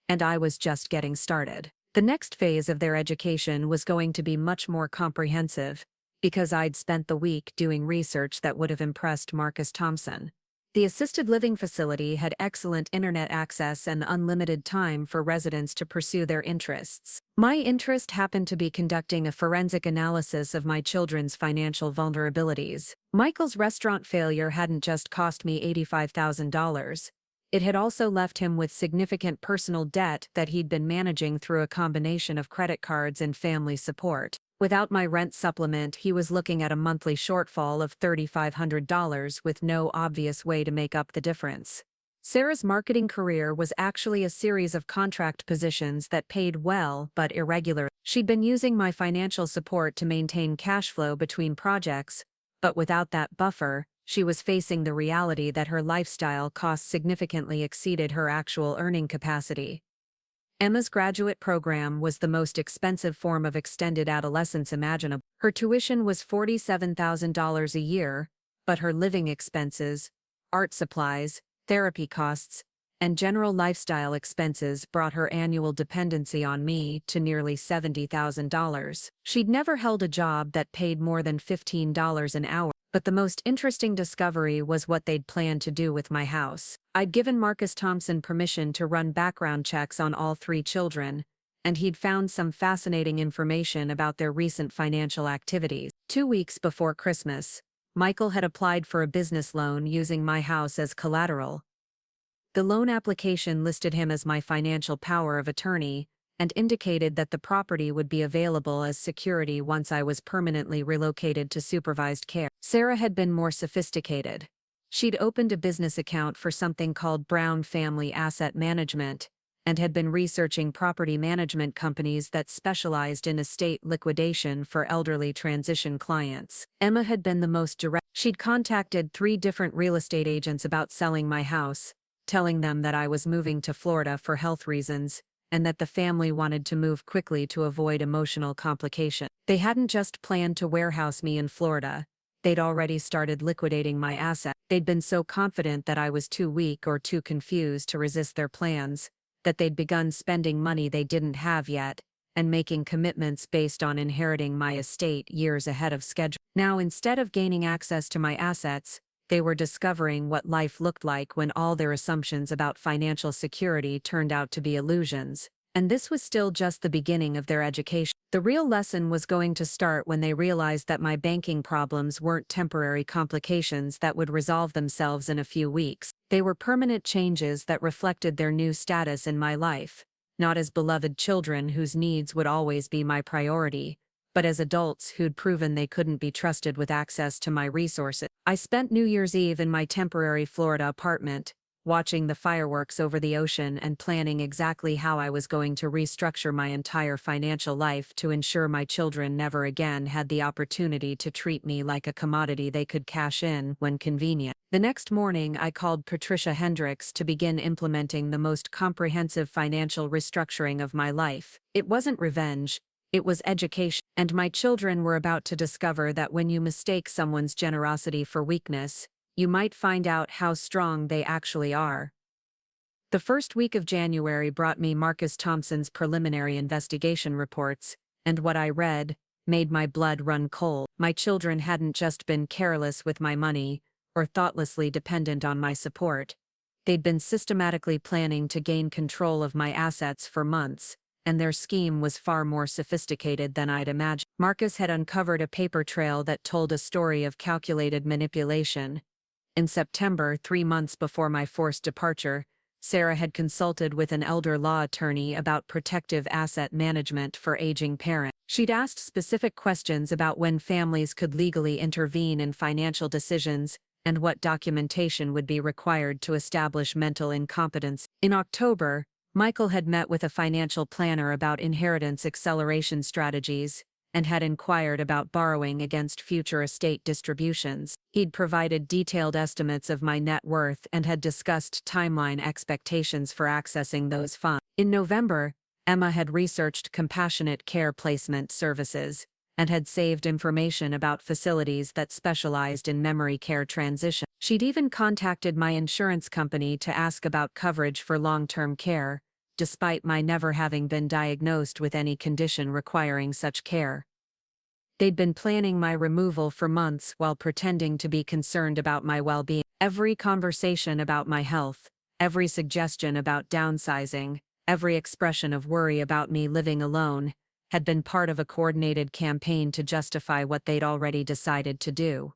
And I was just getting started. The next phase of their education was going to be much more comprehensive, because I'd spent the week doing research that would have impressed Marcus Thompson. The assisted living facility had excellent internet access and unlimited time for residents to pursue their interests. My interest happened to be conducting a forensic analysis of my children's financial vulnerabilities. Michael's restaurant failure hadn't just cost me $85,000. It had also left him with significant personal debt that he'd been managing through a combination of credit cards and family support. Without my rent supplement, he was looking at a monthly shortfall of $3,500 with no obvious way to make up the difference. Sarah's marketing career was actually a series of contract positions that paid well but irregular. She'd been using my financial support to maintain cash flow between projects, but without that buffer, she was facing the reality that her lifestyle costs significantly exceeded her actual earning capacity. Emma's graduate program was the most expensive form of extended adolescence imaginable. Her tuition was $47,000 a year, but her living expenses, art supplies, therapy costs, and general lifestyle expenses brought her annual dependency on me to nearly $70,000. She'd never held a job that paid more than $15 an hour. But the most interesting discovery was what they'd planned to do with my house. I'd given Marcus Thompson permission to run background checks on all 3 children, and he'd found some fascinating information about their recent financial activities. 2 weeks before Christmas, Michael had applied for a business loan using my house as collateral. The loan application listed him as my financial power of attorney, and indicated that the property would be available as security once I was permanently relocated to supervised care. Sarah had been more sophisticated. She'd opened a business account for something called Brown Family Asset Management, and had been researching property management companies that specialized in estate liquidation for elderly transition clients. Emma had been the most direct. She'd contacted 3 different real estate agents about selling my house, telling them that I was moving to Florida for health reasons, and that the family wanted to move quickly to avoid emotional complications. They hadn't just planned to warehouse me in Florida. They'd already started liquidating my assets. They'd been so confident that I was too weak or too confused to resist their plans, that they'd begun spending money they didn't have yet, and making commitments based on inheriting my estate years ahead of schedule. Now, instead of gaining access to my assets, they were discovering what life looked like when all their assumptions about financial security turned out to be illusions. And this was still just the beginning of their education. The real lesson was going to start when they realized that my banking problems weren't temporary complications that would resolve themselves in a few weeks. They were permanent changes that reflected their new status in my life, not as beloved children whose needs would always be my priority, but as adults who'd proven they couldn't be trusted with access to my resources. I spent New Year's Eve in my temporary Florida apartment, watching the fireworks over the ocean and planning exactly how I was going to restructure my entire financial life to ensure my children never again had the opportunity to treat me like a commodity they could cash in when convenient. The next morning, I called Patricia Hendricks to begin implementing the most comprehensive financial restructuring of my life. It wasn't revenge. It was education, and my children were about to discover that when you mistake someone's generosity for weakness, you might find out how strong they actually are. The first week of January brought me Marcus Thompson's preliminary investigation reports, and what I read made my blood run cold. My children hadn't just been careless with my money or thoughtlessly dependent on my support. They'd been systematically planning to gain control of my assets for months, and their scheme was far more sophisticated than I'd imagined. Marcus had uncovered a paper trail that told a story of calculated manipulation. In September, 3 months before my forced departure, Sarah had consulted with an elder law attorney about protective asset management for aging parents. She'd asked specific questions about when families could legally intervene in financial decisions and what documentation would be required to establish mental incompetence. In October, Michael had met with a financial planner about inheritance acceleration strategies and had inquired about borrowing against future estate distributions. He'd provided detailed estimates of my net worth and had discussed timeline expectations for accessing those funds. In November, Emma had researched compassionate care placement services and had saved information about facilities that specialized in memory care transition. She'd even contacted my insurance company to ask about coverage for long-term care, despite my never having been diagnosed with any condition requiring such care. They'd been planning my removal for months while pretending to be concerned about my well-being. Every conversation about my health, every suggestion about downsizing, every expression of worry about me living alone, had been part of a coordinated campaign to justify what they'd already decided to do.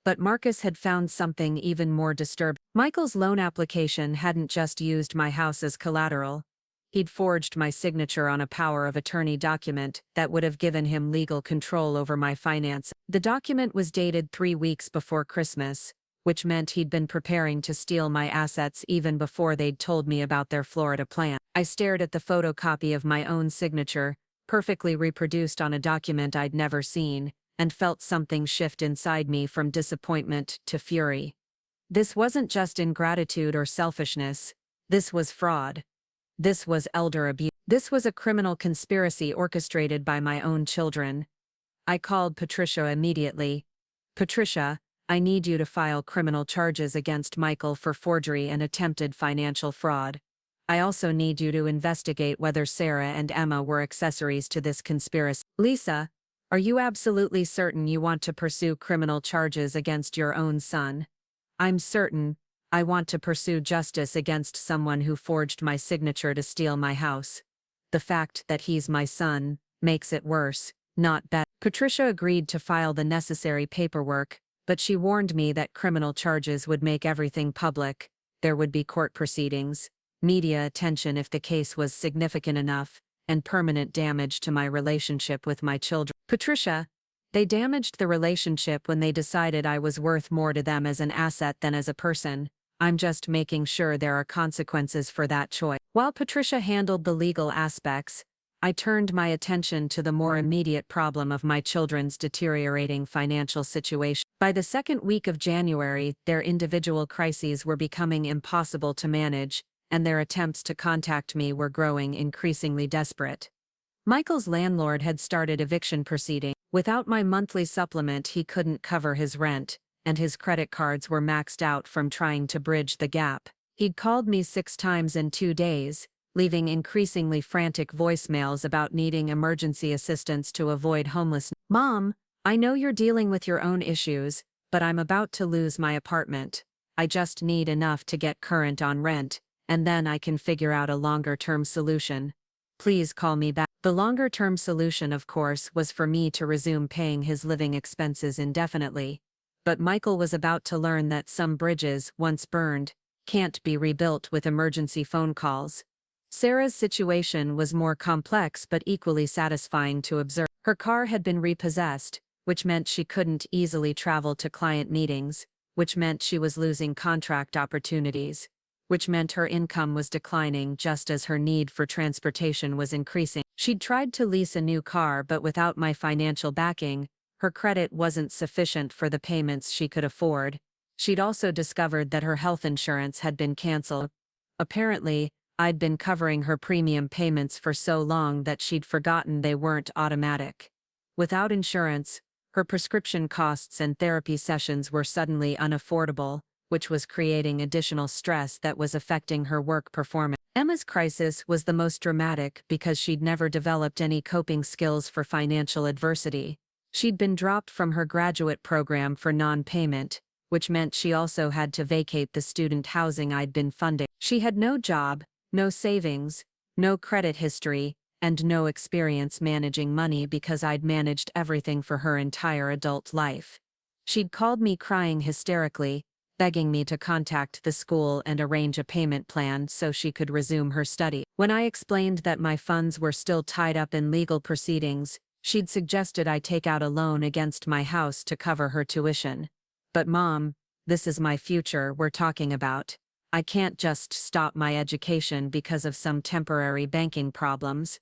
But Marcus had found something even more disturbing. Michael's loan application hadn't just used my house as collateral. He'd forged my signature on a power of attorney document that would have given him legal control over my finances. The document was dated 3 weeks before Christmas, which meant he'd been preparing to steal my assets even before they'd told me about their Florida plan. I stared at the photocopy of my own signature, perfectly reproduced on a document I'd never seen, and felt something shift inside me from disappointment to fury. This wasn't just ingratitude or selfishness. This was fraud. This was elder abuse. This was a criminal conspiracy orchestrated by my own children. I called Patricia immediately. "Patricia, I need you to file criminal charges against Michael for forgery and attempted financial fraud. I also need you to investigate whether Sarah and Emma were accessories to this conspiracy." "Lisa, are you absolutely certain you want to pursue criminal charges against your own son?" "I'm certain. I want to pursue justice against someone who forged my signature to steal my house. The fact that he's my son makes it worse, not better." Patricia agreed to file the necessary paperwork, but she warned me that criminal charges would make everything public. There would be court proceedings, media attention if the case was significant enough, and permanent damage to my relationship with my children. "Patricia, they damaged the relationship when they decided I was worth more to them as an asset than as a person. I'm just making sure there are consequences for that choice." While Patricia handled the legal aspects, I turned my attention to the more immediate problem of my children's deteriorating financial situation. By the second week of January, their individual crises were becoming impossible to manage, and their attempts to contact me were growing increasingly desperate. Michael's landlord had started eviction proceedings. Without my monthly supplement, he couldn't cover his rent, and his credit cards were maxed out from trying to bridge the gap. He'd called me 6 times in 2 days, leaving increasingly frantic voicemails about needing emergency assistance to avoid homelessness. "Mom, I know you're dealing with your own issues, but I'm about to lose my apartment. I just need enough to get current on rent, and then I can figure out a longer-term solution. Please call me back." The longer-term solution, of course, was for me to resume paying his living expenses indefinitely. But Michael was about to learn that some bridges, once burned, can't be rebuilt with emergency phone calls. Sarah's situation was more complex but equally satisfying to observe. Her car had been repossessed, which meant she couldn't easily travel to client meetings, which meant she was losing contract opportunities, which meant her income was declining just as her need for transportation was increasing. She'd tried to lease a new car, but without my financial backing, her credit wasn't sufficient for the payments she could afford. She'd also discovered that her health insurance had been canceled. Apparently, I'd been covering her premium payments for so long that she'd forgotten they weren't automatic. Without insurance, her prescription costs and therapy sessions were suddenly unaffordable, which was creating additional stress that was affecting her work performance. Emma's crisis was the most dramatic because she'd never developed any coping skills for financial adversity. She'd been dropped from her graduate program for non-payment, which meant she also had to vacate the student housing I'd been funding. She had no job, no savings, no credit history, and no experience managing money because I'd managed everything for her entire adult life. She'd called me crying hysterically, begging me to contact the school and arrange a payment plan so she could resume her study. When I explained that my funds were still tied up in legal proceedings, she'd suggested I take out a loan against my house to cover her tuition. But Mom, this is my future we're talking about. I can't just stop my education because of some temporary banking problems.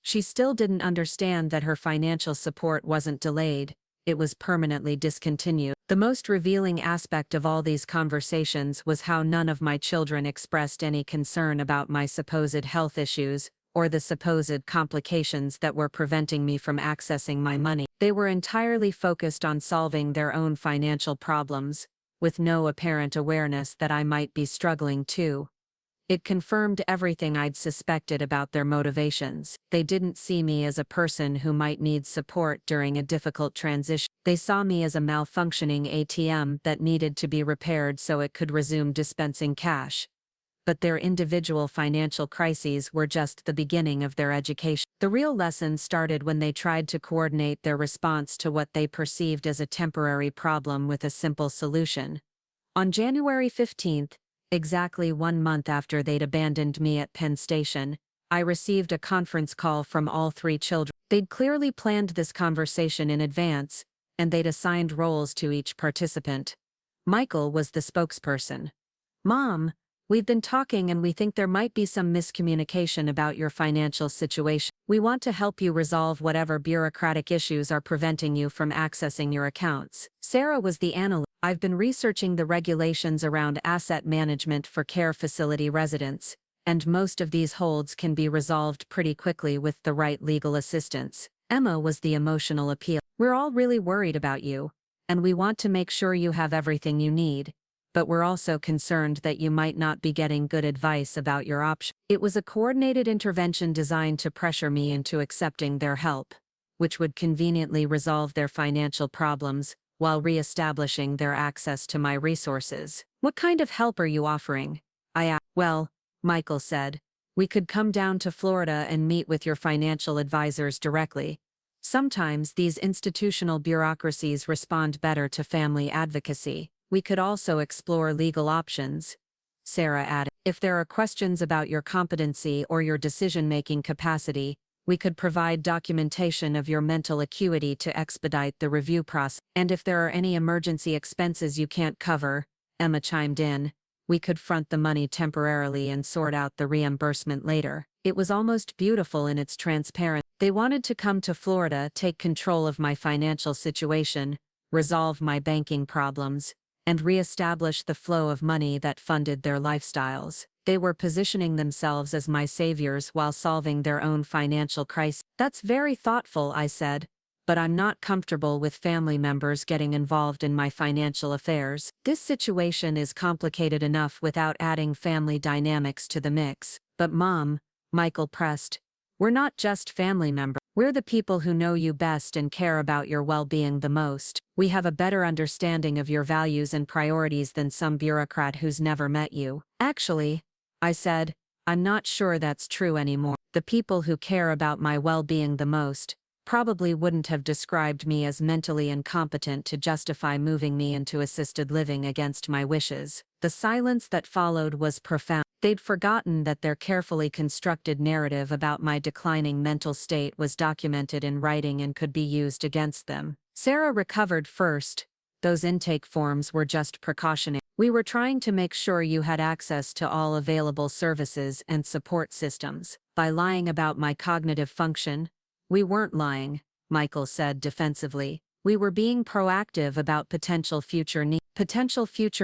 She still didn't understand that her financial support wasn't delayed, it was permanently discontinued. The most revealing aspect of all these conversations was how none of my children expressed any concern about my supposed health issues, or the supposed complications that were preventing me from accessing my money. They were entirely focused on solving their own financial problems, with no apparent awareness that I might be struggling too. It confirmed everything I'd suspected about their motivations. They didn't see me as a person who might need support during a difficult transition. They saw me as a malfunctioning ATM that needed to be repaired so it could resume dispensing cash. But their individual financial crises were just the beginning of their education. The real lesson started when they tried to coordinate their response to what they perceived as a temporary problem with a simple solution. On January 15th, exactly 1 month after they'd abandoned me at Penn Station, I received a conference call from all 3 children. They'd clearly planned this conversation in advance, and they'd assigned roles to each participant. Michael was the spokesperson. "Mom, we've been talking and we think there might be some miscommunication about your financial situation. We want to help you resolve whatever bureaucratic issues are preventing you from accessing your accounts." Sarah was the analyst. "I've been researching the regulations around asset management for care facility residents, and most of these holds can be resolved pretty quickly with the right legal assistance." Emma was the emotional appeal. "We're all really worried about you, and we want to make sure you have everything you need, but we're also concerned that you might not be getting good advice about your options." It was a coordinated intervention designed to pressure me into accepting their help, which would conveniently resolve their financial problems while re-establishing their access to my resources. "What kind of help are you offering?" I asked. "Well," Michael said, "we could come down to Florida and meet with your financial advisors directly. Sometimes these institutional bureaucracies respond better to family advocacy. We could also explore legal options," Sarah added. "If there are questions about your competency or your decision-making capacity, we could provide documentation of your mental acuity to expedite the review process. And if there are any emergency expenses you can't cover," Emma chimed in, "we could front the money temporarily and sort out the reimbursement later." It was almost beautiful in its transparency. They wanted to come to Florida, take control of my financial situation, resolve my banking problems, and re-establish the flow of money that funded their lifestyles. They were positioning themselves as my saviors while solving their own financial crisis. "That's very thoughtful," I said, "but I'm not comfortable with family members getting involved in my financial affairs. This situation is complicated enough without adding family dynamics to the mix." "But Mom," Michael pressed, "we're not just family members. We're the people who know you best and care about your well-being the most. We have a better understanding of your values and priorities than some bureaucrat who's never met you." "Actually," I said, "I'm not sure that's true anymore. The people who care about my well-being the most probably wouldn't have described me as mentally incompetent to justify moving me into assisted living against my wishes." The silence that followed was profound. They'd forgotten that their carefully constructed narrative about my declining mental state was documented in writing and could be used against them. Sarah recovered first. Those intake forms were just precautionary. We were trying to make sure you had access to all available services and support systems. By lying about my cognitive function, we weren't lying, Michael said defensively. We were being proactive about potential future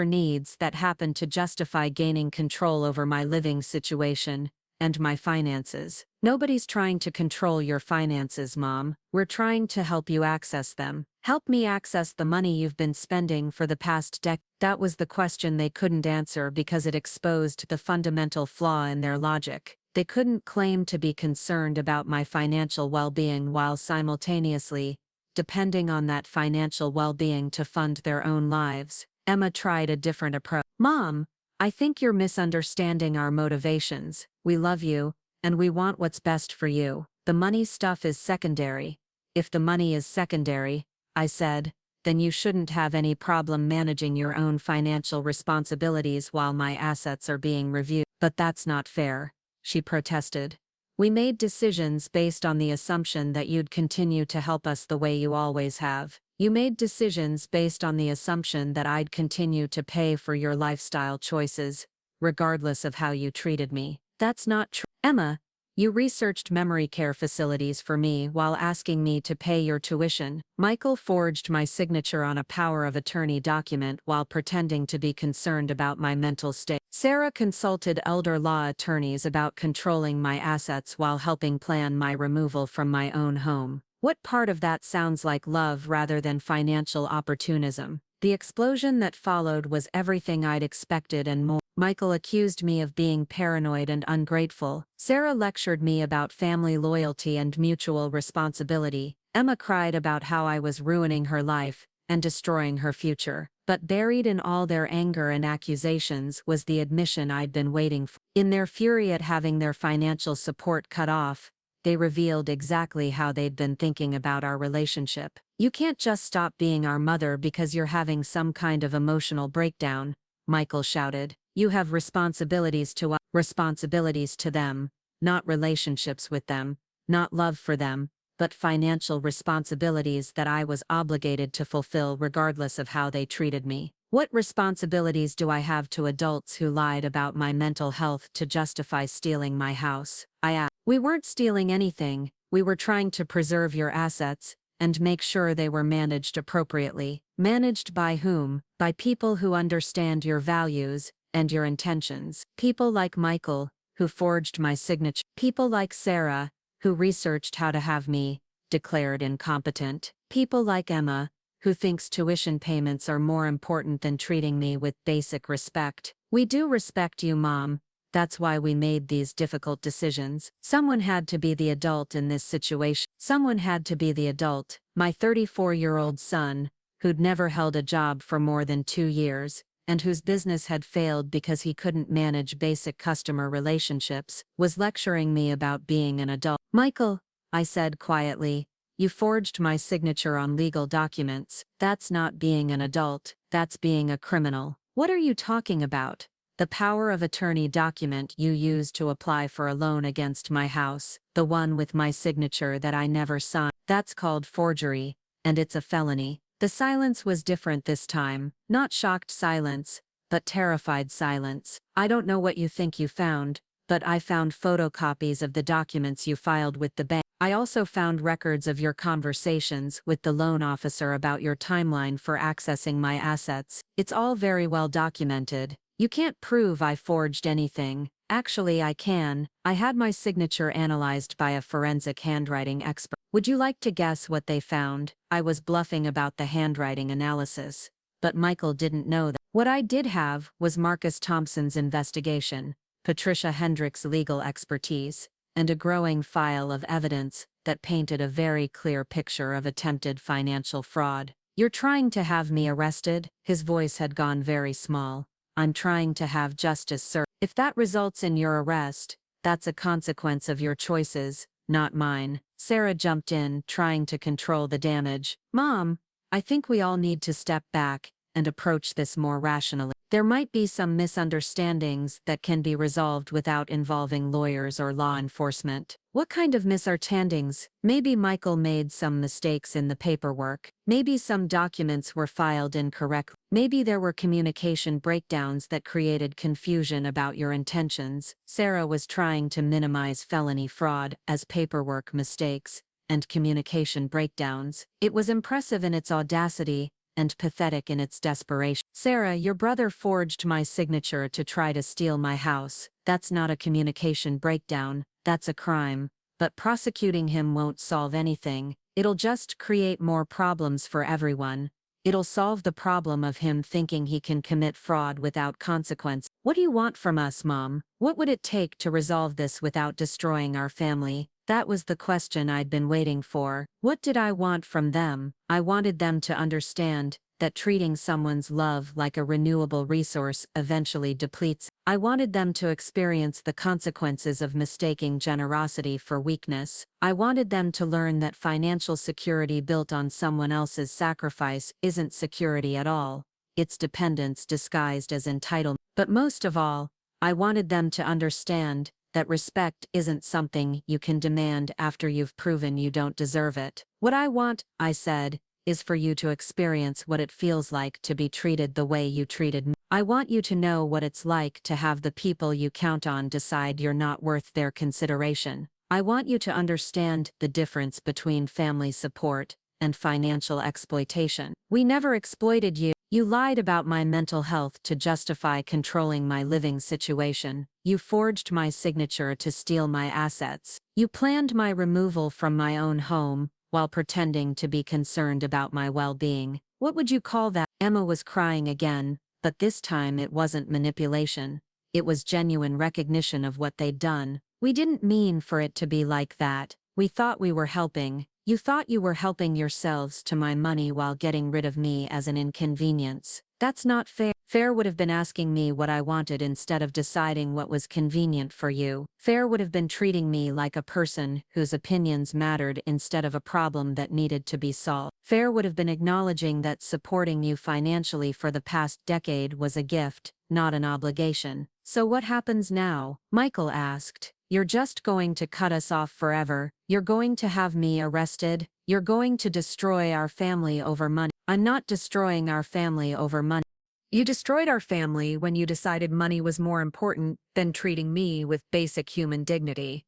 needs that happened to justify gaining control over my living situation and my finances. Nobody's trying to control your finances, Mom. We're trying to help you access them. Help me access the money you've been spending for the past decade. That was the question they couldn't answer because it exposed the fundamental flaw in their logic. They couldn't claim to be concerned about my financial well-being while simultaneously depending on that financial well-being to fund their own lives. Emma tried a different approach. Mom, I think you're misunderstanding our motivations. We love you, and we want what's best for you. The money stuff is secondary. If the money is secondary, I said, then you shouldn't have any problem managing your own financial responsibilities while my assets are being reviewed. But that's not fair, she protested. We made decisions based on the assumption that you'd continue to help us the way you always have. You made decisions based on the assumption that I'd continue to pay for your lifestyle choices, regardless of how you treated me. That's not true. Emma, you researched memory care facilities for me while asking me to pay your tuition. Michael forged my signature on a power of attorney document while pretending to be concerned about my mental state. Sarah consulted elder law attorneys about controlling my assets while helping plan my removal from my own home. What part of that sounds like love rather than financial opportunism? The explosion that followed was everything I'd expected and more. Michael accused me of being paranoid and ungrateful. Sarah lectured me about family loyalty and mutual responsibility. Emma cried about how I was ruining her life and destroying her future. But buried in all their anger and accusations was the admission I'd been waiting for. In their fury at having their financial support cut off, they revealed exactly how they'd been thinking about our relationship. You can't just stop being our mother because you're having some kind of emotional breakdown, Michael shouted. You have responsibilities to them, not relationships with them, not love for them, but financial responsibilities that I was obligated to fulfill regardless of how they treated me. What responsibilities do I have to adults who lied about my mental health to justify stealing my house? I asked. We weren't stealing anything, we were trying to preserve your assets and make sure they were managed appropriately. Managed by whom? By people who understand your values and your intentions. People like Michael, who forged my signature. People like Sarah, who researched how to have me declared incompetent. People like Emma, who thinks tuition payments are more important than treating me with basic respect. We do respect you, Mom. That's why we made these difficult decisions. Someone had to be the adult in this situation. Someone had to be the adult. My 34-year-old son, who'd never held a job for more than 2 years, and whose business had failed because he couldn't manage basic customer relationships, was lecturing me about being an adult. Michael, I said quietly, you forged my signature on legal documents. That's not being an adult, that's being a criminal. What are you talking about? The power of attorney document you used to apply for a loan against my house, the one with my signature that I never signed. That's called forgery, and it's a felony. The silence was different this time, not shocked silence, but terrified silence. I don't know what you think you found, but I found photocopies of the documents you filed with the bank. I also found records of your conversations with the loan officer about your timeline for accessing my assets. It's all very well documented. You can't prove I forged anything. Actually, I can. I had my signature analyzed by a forensic handwriting expert. Would you like to guess what they found? I was bluffing about the handwriting analysis, but Michael didn't know that. What I did have was Marcus Thompson's investigation, Patricia Hendrick's legal expertise, and a growing file of evidence that painted a very clear picture of attempted financial fraud. You're trying to have me arrested? His voice had gone very small. I'm trying to have justice served. If that results in your arrest, that's a consequence of your choices, not mine. Sarah jumped in, trying to control the damage. Mom, I think we all need to step back and approach this more rationally. There might be some misunderstandings that can be resolved without involving lawyers or law enforcement. What kind of misunderstandings? Maybe Michael made some mistakes in the paperwork. Maybe some documents were filed incorrectly. Maybe there were communication breakdowns that created confusion about your intentions. Sarah was trying to minimize felony fraud as paperwork mistakes and communication breakdowns. It was impressive in its audacity and pathetic in its desperation. Sarah, your brother forged my signature to try to steal my house. That's not a communication breakdown, that's a crime. But prosecuting him won't solve anything. It'll just create more problems for everyone. It'll solve the problem of him thinking he can commit fraud without consequence. What do you want from us, Mom? What would it take to resolve this without destroying our family? That was the question I'd been waiting for. What did I want from them? I wanted them to understand that treating someone's love like a renewable resource eventually depletes. I wanted them to experience the consequences of mistaking generosity for weakness. I wanted them to learn that financial security built on someone else's sacrifice isn't security at all. It's dependence disguised as entitlement. But most of all, I wanted them to understand that respect isn't something you can demand after you've proven you don't deserve it. What I want, I said, is for you to experience what it feels like to be treated the way you treated me. I want you to know what it's like to have the people you count on decide you're not worth their consideration. I want you to understand the difference between family support and financial exploitation. We never exploited you. You lied about my mental health to justify controlling my living situation. You forged my signature to steal my assets. You planned my removal from my own home while pretending to be concerned about my well-being. What would you call that? Emma was crying again, but this time it wasn't manipulation. It was genuine recognition of what they'd done. We didn't mean for it to be like that. We thought we were helping. You thought you were helping yourselves to my money while getting rid of me as an inconvenience. That's not fair. Fair would have been asking me what I wanted instead of deciding what was convenient for you. Fair would have been treating me like a person whose opinions mattered instead of a problem that needed to be solved. Fair would have been acknowledging that supporting you financially for the past decade was a gift, not an obligation. So what happens now? Michael asked. You're just going to cut us off forever. You're going to have me arrested. You're going to destroy our family over money. I'm not destroying our family over money. You destroyed our family when you decided money was more important than treating me with basic human dignity.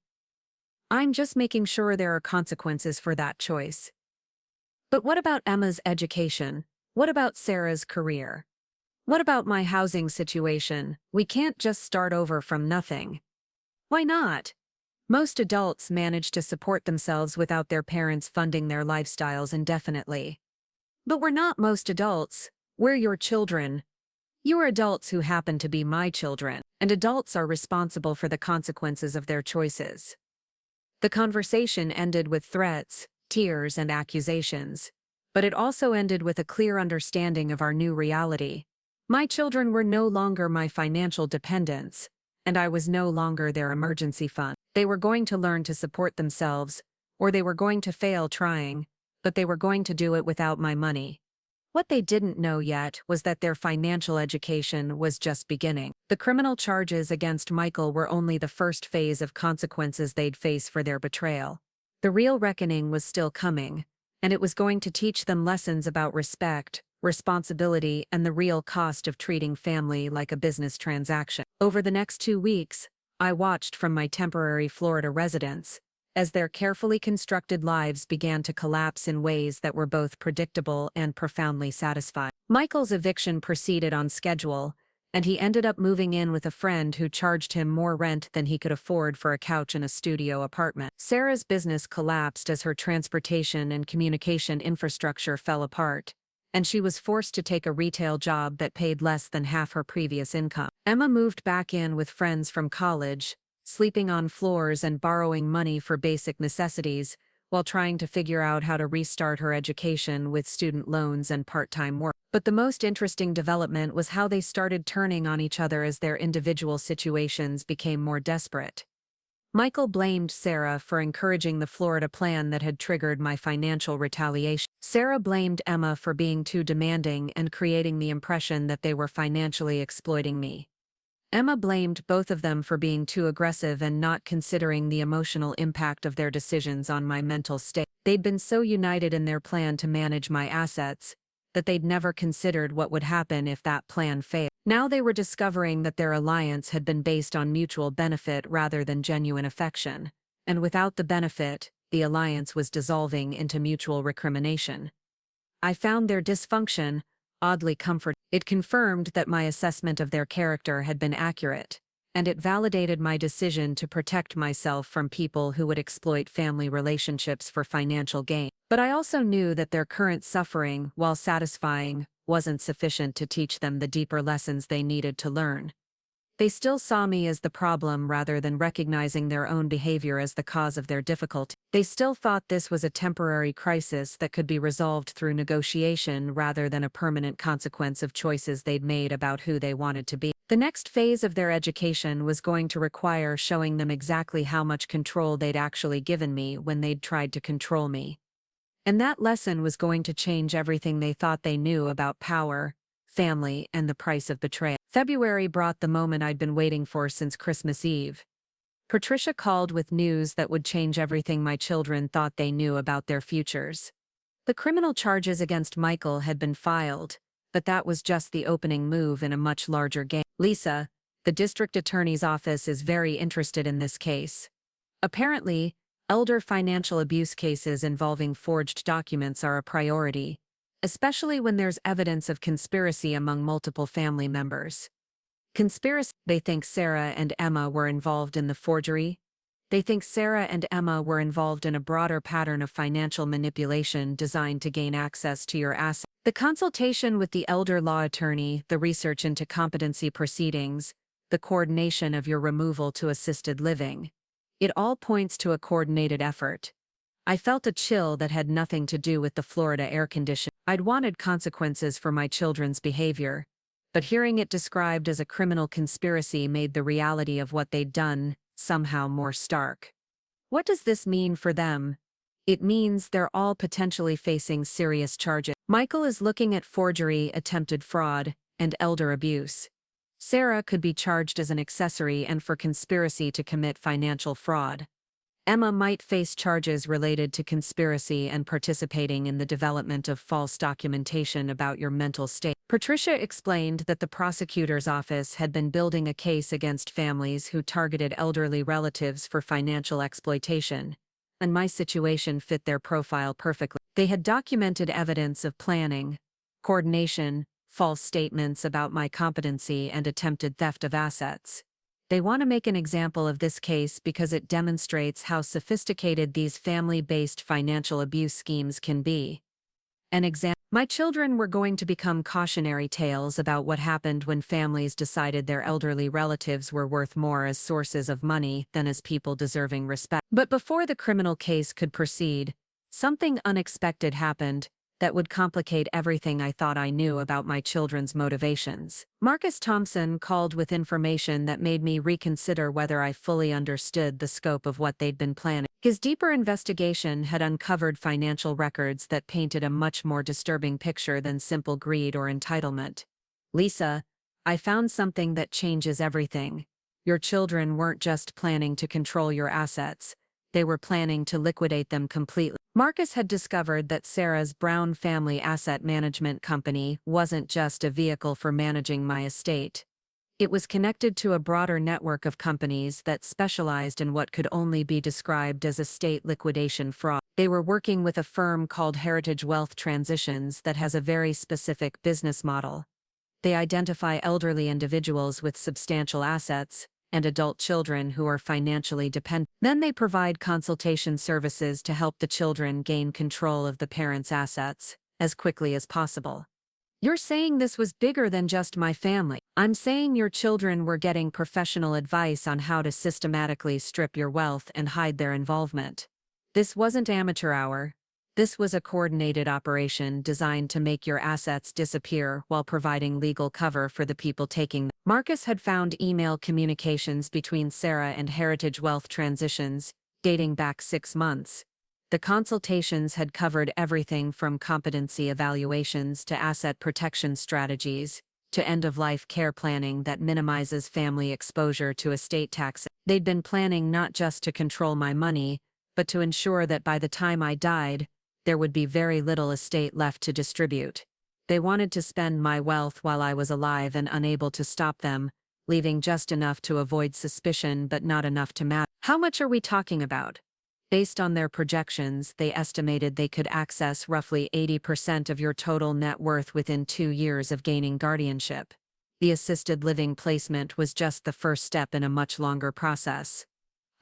I'm just making sure there are consequences for that choice. But what about Emma's education? What about Sarah's career? What about my housing situation? We can't just start over from nothing. Why not? Most adults manage to support themselves without their parents funding their lifestyles indefinitely. But we're not most adults. We're your children. You are adults who happen to be my children, and adults are responsible for the consequences of their choices. The conversation ended with threats, tears, and accusations, but it also ended with a clear understanding of our new reality. My children were no longer my financial dependents, and I was no longer their emergency fund. They were going to learn to support themselves, or they were going to fail trying, but they were going to do it without my money. What they didn't know yet was that their financial education was just beginning. The criminal charges against Michael were only the first phase of consequences they'd face for their betrayal. The real reckoning was still coming, and it was going to teach them lessons about respect, responsibility, and the real cost of treating family like a business transaction. Over the next 2 weeks, I watched from my temporary Florida residence as their carefully constructed lives began to collapse in ways that were both predictable and profoundly satisfying. Michael's eviction proceeded on schedule, and he ended up moving in with a friend who charged him more rent than he could afford for a couch in a studio apartment. Sarah's business collapsed as her transportation and communication infrastructure fell apart, and she was forced to take a retail job that paid less than half her previous income. Emma moved back in with friends from college, sleeping on floors and borrowing money for basic necessities, while trying to figure out how to restart her education with student loans and part-time work. But the most interesting development was how they started turning on each other as their individual situations became more desperate. Michael blamed Sarah for encouraging the Florida plan that had triggered my financial retaliation. Sarah blamed Emma for being too demanding and creating the impression that they were financially exploiting me. Emma blamed both of them for being too aggressive and not considering the emotional impact of their decisions on my mental state. They'd been so united in their plan to manage my assets that they'd never considered what would happen if that plan failed. Now they were discovering that their alliance had been based on mutual benefit rather than genuine affection, and without the benefit, the alliance was dissolving into mutual recrimination. I found their dysfunction oddly comforting. It confirmed that my assessment of their character had been accurate, and it validated my decision to protect myself from people who would exploit family relationships for financial gain. But I also knew that their current suffering, while satisfying, wasn't sufficient to teach them the deeper lessons they needed to learn. They still saw me as the problem rather than recognizing their own behavior as the cause of their difficulty. They still thought this was a temporary crisis that could be resolved through negotiation rather than a permanent consequence of choices they'd made about who they wanted to be. The next phase of their education was going to require showing them exactly how much control they'd actually given me when they'd tried to control me. And that lesson was going to change everything they thought they knew about power, family, and the price of betrayal. February brought the moment I'd been waiting for since Christmas Eve. Patricia called with news that would change everything my children thought they knew about their futures. The criminal charges against Michael had been filed, but that was just the opening move in a much larger game. Lisa, the district attorney's office, is very interested in this case. Apparently, elder financial abuse cases involving forged documents are a priority, especially when there's evidence of conspiracy among multiple family members. Conspiracy. They think Sarah and Emma were involved in the forgery. They think Sarah and Emma were involved in a broader pattern of financial manipulation designed to gain access to your assets. The consultation with the elder law attorney, the research into competency proceedings, the coordination of your removal to assisted living. It all points to a coordinated effort. I felt a chill that had nothing to do with the Florida air condition. I'd wanted consequences for my children's behavior, but hearing it described as a criminal conspiracy made the reality of what they'd done somehow more stark. What does this mean for them? It means they're all potentially facing serious charges. Michael is looking at forgery, attempted fraud, and elder abuse. Sarah could be charged as an accessory and for conspiracy to commit financial fraud. Emma might face charges related to conspiracy and participating in the development of false documentation about your mental state. Patricia explained that the prosecutor's office had been building a case against families who targeted elderly relatives for financial exploitation, and my situation fit their profile perfectly. They had documented evidence of planning, coordination, false statements about my competency, and attempted theft of assets. They want to make an example of this case because it demonstrates how sophisticated these family-based financial abuse schemes can be. An example: my children were going to become cautionary tales about what happened when families decided their elderly relatives were worth more as sources of money than as people deserving respect. But before the criminal case could proceed, something unexpected happened that would complicate everything I thought I knew about my children's motivations. Marcus Thompson called with information that made me reconsider whether I fully understood the scope of what they'd been planning. His deeper investigation had uncovered financial records that painted a much more disturbing picture than simple greed or entitlement. Lisa, I found something that changes everything. Your children weren't just planning to control your assets. They were planning to liquidate them completely. Marcus had discovered that Sarah's Brown Family Asset Management Company wasn't just a vehicle for managing my estate. It was connected to a broader network of companies that specialized in what could only be described as estate liquidation fraud. They were working with a firm called Heritage Wealth Transitions that has a very specific business model. They identify elderly individuals with substantial assets and adult children who are financially dependent. Then they provide consultation services to help the children gain control of the parents' assets as quickly as possible. You're saying this was bigger than just my family. I'm saying your children were getting professional advice on how to systematically strip your wealth and hide their involvement. This wasn't amateur hour. This was a coordinated operation designed to make your assets disappear while providing legal cover for the people taking them. Marcus had found email communications between Sarah and Heritage Wealth Transitions, dating back 6 months. The consultations had covered everything from competency evaluations to asset protection strategies, to end-of-life care planning that minimizes family exposure to estate tax. They'd been planning not just to control my money, but to ensure that by the time I died, there would be very little estate left to distribute. They wanted to spend my wealth while I was alive and unable to stop them, leaving just enough to avoid suspicion but not enough to matter. How much are we talking about? Based on their projections, they estimated they could access roughly 80% of your total net worth within 2 years of gaining guardianship. The assisted living placement was just the first step in a much longer process.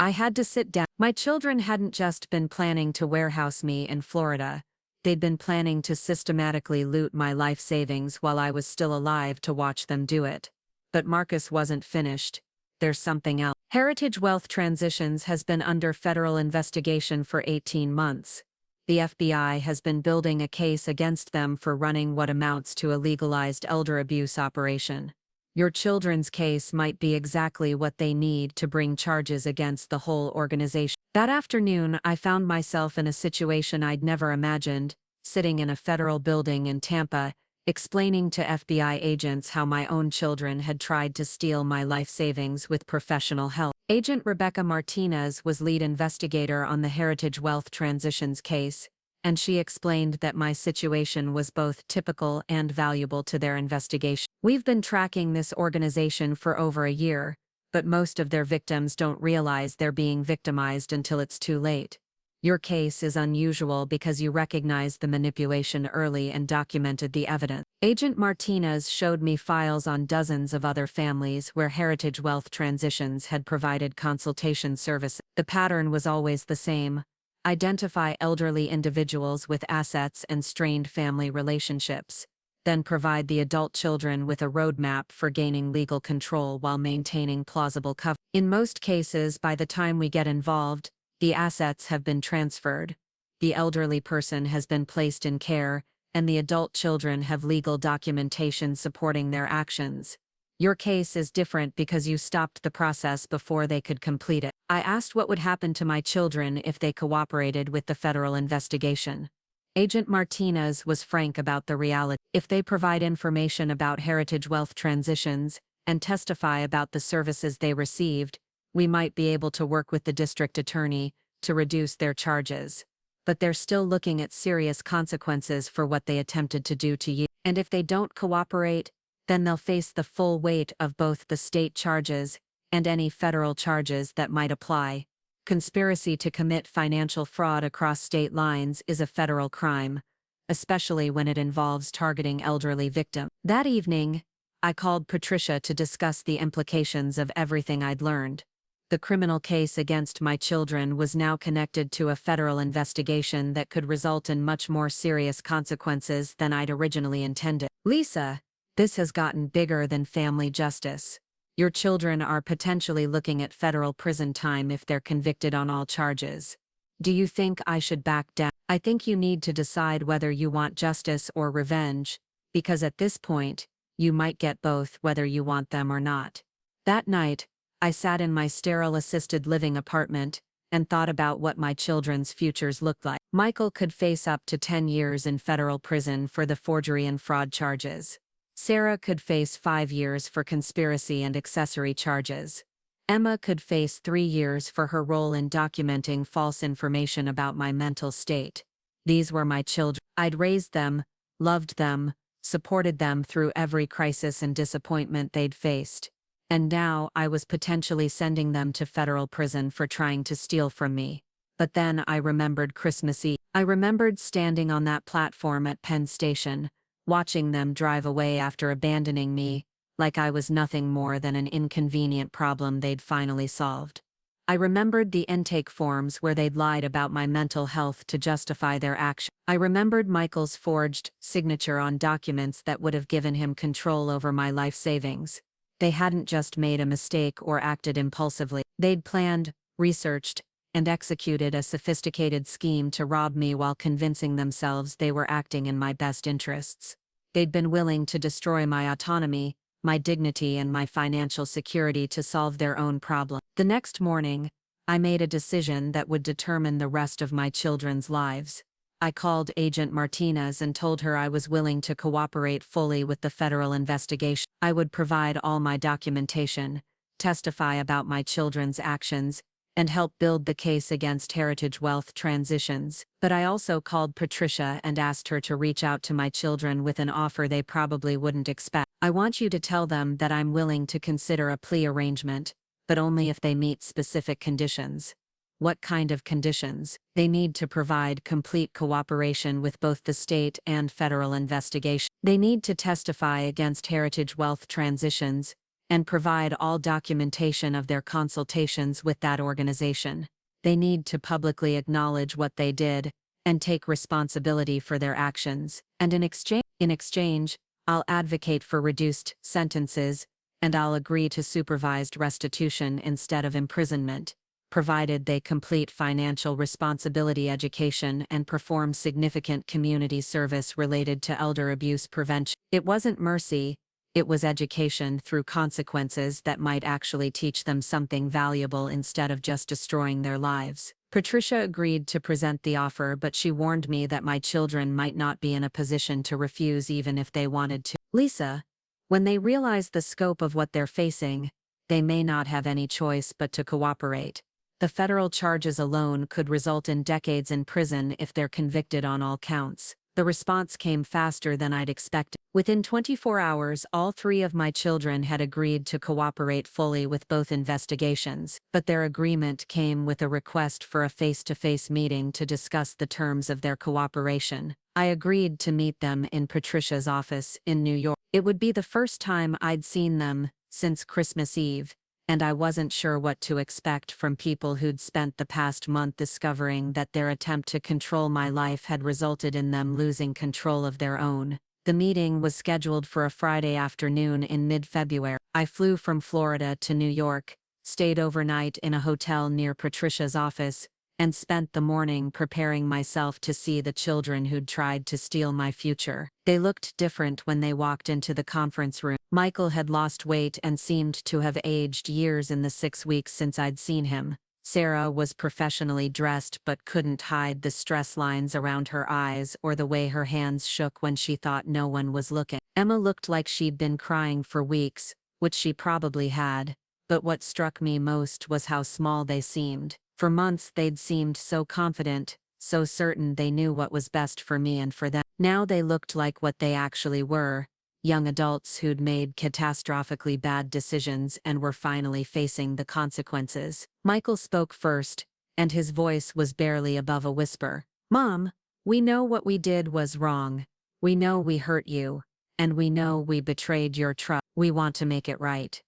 I had to sit down. My children hadn't just been planning to warehouse me in Florida. They'd been planning to systematically loot my life savings while I was still alive to watch them do it. But Marcus wasn't finished. There's something else. Heritage Wealth Transitions has been under federal investigation for 18 months. The FBI has been building a case against them for running what amounts to a legalized elder abuse operation. Your children's case might be exactly what they need to bring charges against the whole organization. That afternoon, I found myself in a situation I'd never imagined, sitting in a federal building in Tampa, explaining to FBI agents how my own children had tried to steal my life savings with professional help. Agent Rebecca Martinez was lead investigator on the Heritage Wealth Transitions case, and she explained that my situation was both typical and valuable to their investigation. We've been tracking this organization for over a year, but most of their victims don't realize they're being victimized until it's too late. Your case is unusual because you recognized the manipulation early and documented the evidence. Agent Martinez showed me files on dozens of other families where Heritage Wealth Transitions had provided consultation services. The pattern was always the same: identify elderly individuals with assets and strained family relationships, then provide the adult children with a roadmap for gaining legal control while maintaining plausible cover. In most cases, by the time we get involved, the assets have been transferred, the elderly person has been placed in care, and the adult children have legal documentation supporting their actions. Your case is different because you stopped the process before they could complete it. I asked what would happen to my children if they cooperated with the federal investigation. Agent Martinez was frank about the reality. If they provide information about Heritage Wealth Transitions and testify about the services they received, we might be able to work with the district attorney to reduce their charges. But they're still looking at serious consequences for what they attempted to do to you. And if they don't cooperate, then they'll face the full weight of both the state charges and any federal charges that might apply. Conspiracy to commit financial fraud across state lines is a federal crime, especially when it involves targeting elderly victims. That evening, I called Patricia to discuss the implications of everything I'd learned. The criminal case against my children was now connected to a federal investigation that could result in much more serious consequences than I'd originally intended. Lisa, this has gotten bigger than family justice. Your children are potentially looking at federal prison time if they're convicted on all charges. Do you think I should back down? I think you need to decide whether you want justice or revenge, because at this point, you might get both whether you want them or not. That night, I sat in my sterile assisted living apartment and thought about what my children's futures looked like. Michael could face up to 10 years in federal prison for the forgery and fraud charges. Sarah could face 5 years for conspiracy and accessory charges. Emma could face 3 years for her role in documenting false information about my mental state. These were my children. I'd raised them, loved them, supported them through every crisis and disappointment they'd faced. And now I was potentially sending them to federal prison for trying to steal from me. But then I remembered Christmas Eve. I remembered standing on that platform at Penn Station, watching them drive away after abandoning me, like I was nothing more than an inconvenient problem they'd finally solved. I remembered the intake forms where they'd lied about my mental health to justify their action. I remembered Michael's forged signature on documents that would have given him control over my life savings. They hadn't just made a mistake or acted impulsively. They'd planned, researched, and executed a sophisticated scheme to rob me while convincing themselves they were acting in my best interests. They'd been willing to destroy my autonomy, my dignity, and my financial security to solve their own problem. The next morning, I made a decision that would determine the rest of my children's lives. I called Agent Martinez and told her I was willing to cooperate fully with the federal investigation. I would provide all my documentation, testify about my children's actions, and help build the case against Heritage Wealth Transitions. But I also called Patricia and asked her to reach out to my children with an offer they probably wouldn't expect. I want you to tell them that I'm willing to consider a plea arrangement, but only if they meet specific conditions. What kind of conditions? They need to provide complete cooperation with both the state and federal investigation. They need to testify against Heritage Wealth Transitions and provide all documentation of their consultations with that organization. They need to publicly acknowledge what they did and take responsibility for their actions. And in exchange, I'll advocate for reduced sentences, and I'll agree to supervised restitution instead of imprisonment, provided they complete financial responsibility education and perform significant community service related to elder abuse prevention. It wasn't mercy, it was education through consequences that might actually teach them something valuable instead of just destroying their lives. Patricia agreed to present the offer, but she warned me that my children might not be in a position to refuse even if they wanted to. Lisa, when they realize the scope of what they're facing, they may not have any choice but to cooperate. The federal charges alone could result in decades in prison if they're convicted on all counts. The response came faster than I'd expected. Within 24 hours, all three of my children had agreed to cooperate fully with both investigations, but their agreement came with a request for a face-to-face meeting to discuss the terms of their cooperation. I agreed to meet them in Patricia's office in New York. It would be the first time I'd seen them since Christmas Eve, and I wasn't sure what to expect from people who'd spent the past month discovering that their attempt to control my life had resulted in them losing control of their own. The meeting was scheduled for a Friday afternoon in mid-February. I flew from Florida to New York, stayed overnight in a hotel near Patricia's office, and spent the morning preparing myself to see the children who'd tried to steal my future. They looked different when they walked into the conference room. Michael had lost weight and seemed to have aged years in the 6 weeks since I'd seen him. Sarah was professionally dressed but couldn't hide the stress lines around her eyes or the way her hands shook when she thought no one was looking. Emma looked like she'd been crying for weeks, which she probably had, but what struck me most was how small they seemed. For months they'd seemed so confident, so certain they knew what was best for me and for them. Now they looked like what they actually were, young adults who'd made catastrophically bad decisions and were finally facing the consequences. Michael spoke first, and his voice was barely above a whisper. "Mom, we know what we did was wrong. We know we hurt you, and we know we betrayed your trust. We want to make it right."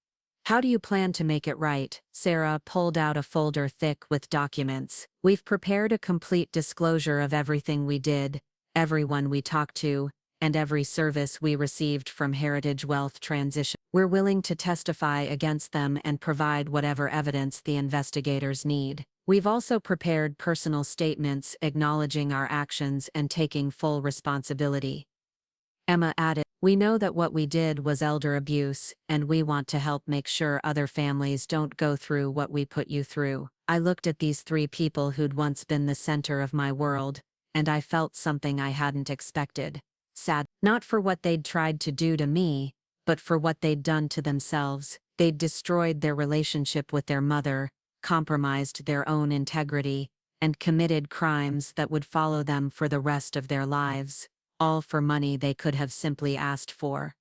"How do you plan to make it right?" Sarah pulled out a folder thick with documents. "We've prepared a complete disclosure of everything we did, everyone we talked to, and every service we received from Heritage Wealth Transition. We're willing to testify against them and provide whatever evidence the investigators need. We've also prepared personal statements acknowledging our actions and taking full responsibility." Emma added, "We know that what we did was elder abuse, and we want to help make sure other families don't go through what we put you through." I looked at these three people who'd once been the center of my world, and I felt something I hadn't expected. Sad, not for what they'd tried to do to me, but for what they'd done to themselves. They'd destroyed their relationship with their mother, compromised their own integrity, and committed crimes that would follow them for the rest of their lives. All for money they could have simply asked for.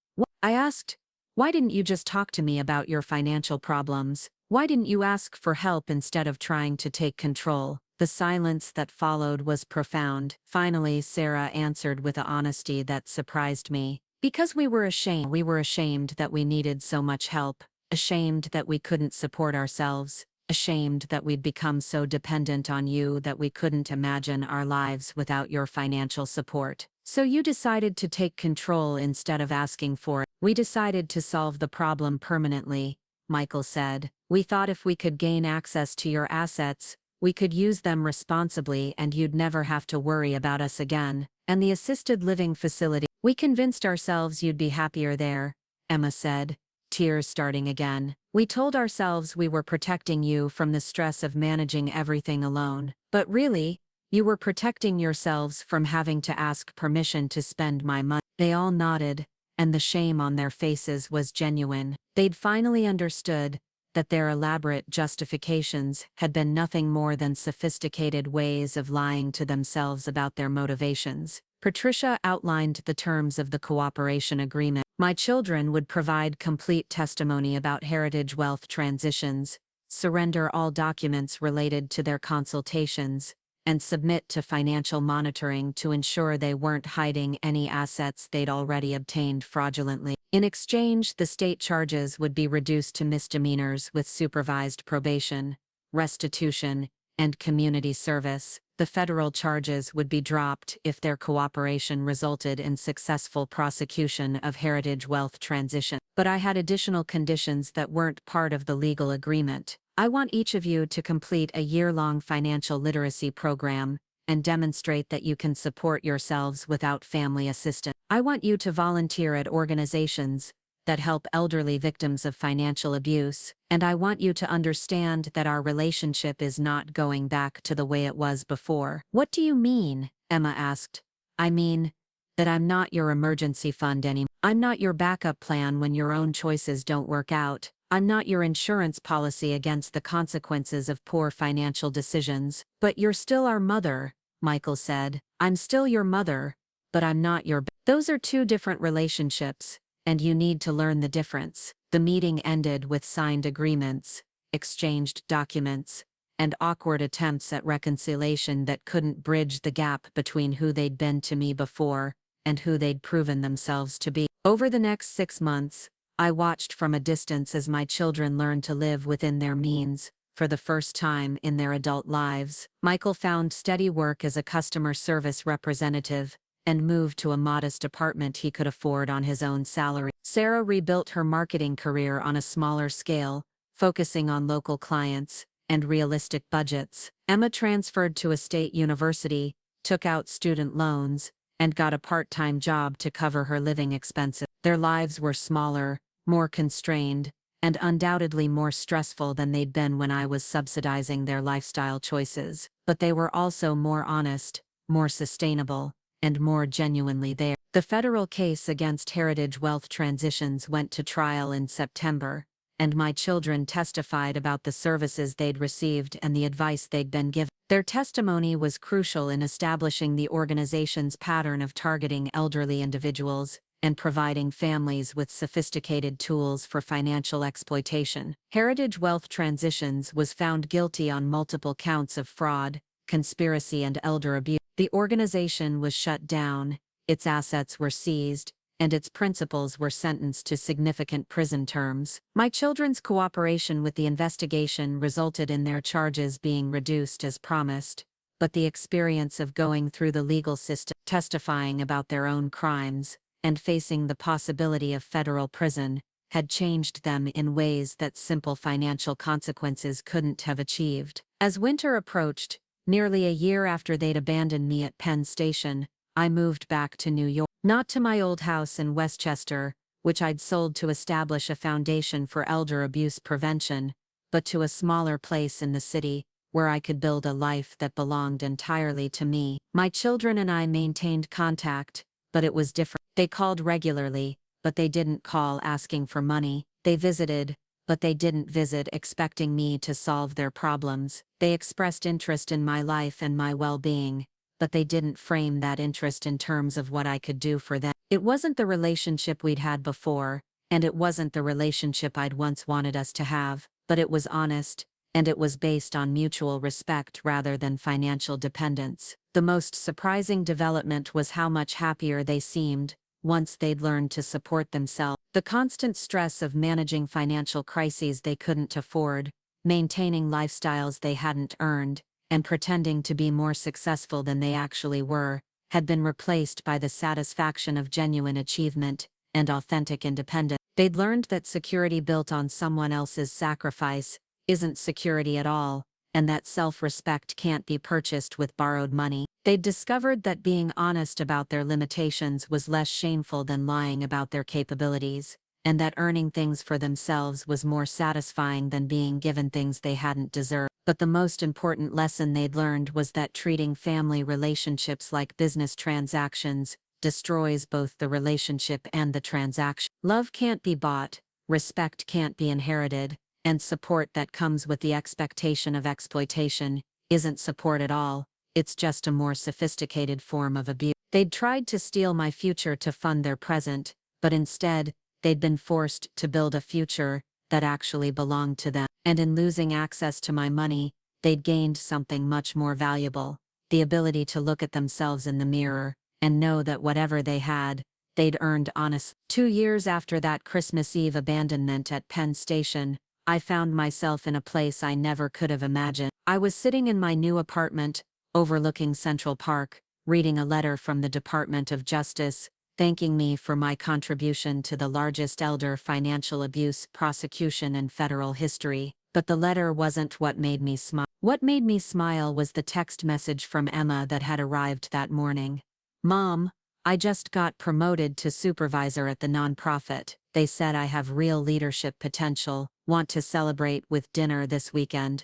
I asked, "Why didn't you just talk to me about your financial problems? Why didn't you ask for help instead of trying to take control?" The silence that followed was profound. Finally, Sarah answered with an honesty that surprised me. "Because we were ashamed. We were ashamed that we needed so much help, ashamed that we couldn't support ourselves, ashamed that we'd become so dependent on you that we couldn't imagine our lives without your financial support. So you decided to take control instead of asking for it." "We decided to solve the problem permanently," Michael said. "We thought if we could gain access to your assets, We could use them responsibly and you'd never have to worry about us again. And the assisted living facility. We convinced ourselves you'd be happier there, Emma said, tears starting again. We told ourselves we were protecting you from the stress of managing everything alone. But really, you were protecting yourselves from having to ask permission to spend my money. They all nodded, and the shame on their faces was genuine. They'd finally understood that their elaborate justifications had been nothing more than sophisticated ways of lying to themselves about their motivations. Patricia outlined the terms of the cooperation agreement. My children would provide complete testimony about heritage wealth transitions, surrender all documents related to their consultations, and submit to financial monitoring to ensure they weren't hiding any assets they'd already obtained fraudulently. In exchange, the state charges would be reduced to misdemeanors with supervised probation, restitution, and community service. The federal charges would be dropped if their cooperation resulted in successful prosecution of heritage wealth transition. But I had additional conditions that weren't part of the legal agreement. I want each of you to complete a year-long financial literacy program and demonstrate that you can support yourselves without family assistance. I want you to volunteer at organizations that help elderly victims of financial abuse, and I want you to understand that our relationship is not going back to the way it was before. What do you mean? Emma asked. I mean that I'm not your emergency fund anymore. I'm not your backup plan when your own choices don't work out. I'm not your insurance policy against the consequences of poor financial decisions. But you're still our mother, Michael said. I'm still your mother, but I'm not your. Those are two different relationships, and you need to learn the difference. The meeting ended with signed agreements, exchanged documents, and awkward attempts at reconciliation that couldn't bridge the gap between who they'd been to me before and who they'd proven themselves to be. Over the next 6 months, I watched from a distance as my children learned to live within their means, for the first time in their adult lives. Michael found steady work as a customer service representative and moved to a modest apartment he could afford on his own salary. Sarah rebuilt her marketing career on a smaller scale, focusing on local clients and realistic budgets. Emma transferred to a state university, took out student loans, and got a part-time job to cover her living expenses. Their lives were smaller, more constrained, and undoubtedly more stressful than they'd been when I was subsidizing their lifestyle choices. But they were also more honest, more sustainable, and more genuinely there. The federal case against heritage wealth transitions went to trial in September, and my children testified about the services they'd received and the advice they'd been given. Their testimony was crucial in establishing the organization's pattern of targeting elderly individuals and providing families with sophisticated tools for financial exploitation. Heritage Wealth Transitions was found guilty on multiple counts of fraud, conspiracy, and elder abuse. The organization was shut down, its assets were seized, and its principals were sentenced to significant prison terms. My children's cooperation with the investigation resulted in their charges being reduced as promised, but the experience of going through the legal system, testifying about their own crimes, and facing the possibility of federal prison, had changed them in ways that simple financial consequences couldn't have achieved. As winter approached, nearly a year after they'd abandoned me at Penn Station, I moved back to New York. Not to my old house in Westchester, which I'd sold to establish a foundation for elder abuse prevention, but to a smaller place in the city, where I could build a life that belonged entirely to me. My children and I maintained contact, but it was different. They called regularly, but they didn't call asking for money. They visited, but they didn't visit expecting me to solve their problems. They expressed interest in my life and my well-being, but they didn't frame that interest in terms of what I could do for them. It wasn't the relationship we'd had before, and it wasn't the relationship I'd once wanted us to have, but it was honest, and it was based on mutual respect rather than financial dependence. The most surprising development was how much happier they seemed once they'd learned to support themselves. The constant stress of managing financial crises they couldn't afford, maintaining lifestyles they hadn't earned, and pretending to be more successful than they actually were, had been replaced by the satisfaction of genuine achievement and authentic independence. They'd learned that security built on someone else's sacrifice isn't security at all, and that self-respect can't be purchased with borrowed money. They'd discovered that being honest about their limitations was less shameful than lying about their capabilities, and that earning things for themselves was more satisfying than being given things they hadn't deserved. But the most important lesson they'd learned was that treating family relationships like business transactions destroys both the relationship and the transaction. Love can't be bought, respect can't be inherited, and support that comes with the expectation of exploitation isn't support at all. It's just a more sophisticated form of abuse. They'd tried to steal my future to fund their present, but instead, they'd been forced to build a future that actually belonged to them. And in losing access to my money, they'd gained something much more valuable: the ability to look at themselves in the mirror and know that whatever they had, they'd earned honestly. 2 years after that Christmas Eve abandonment at Penn Station, I found myself in a place I never could have imagined. I was sitting in my new apartment, overlooking Central Park, reading a letter from the Department of Justice, thanking me for my contribution to the largest elder financial abuse prosecution in federal history. But the letter wasn't what made me smile. What made me smile was the text message from Emma that had arrived that morning. "Mom, I just got promoted to supervisor at the nonprofit. They said I have real leadership potential. Want to celebrate with dinner this weekend."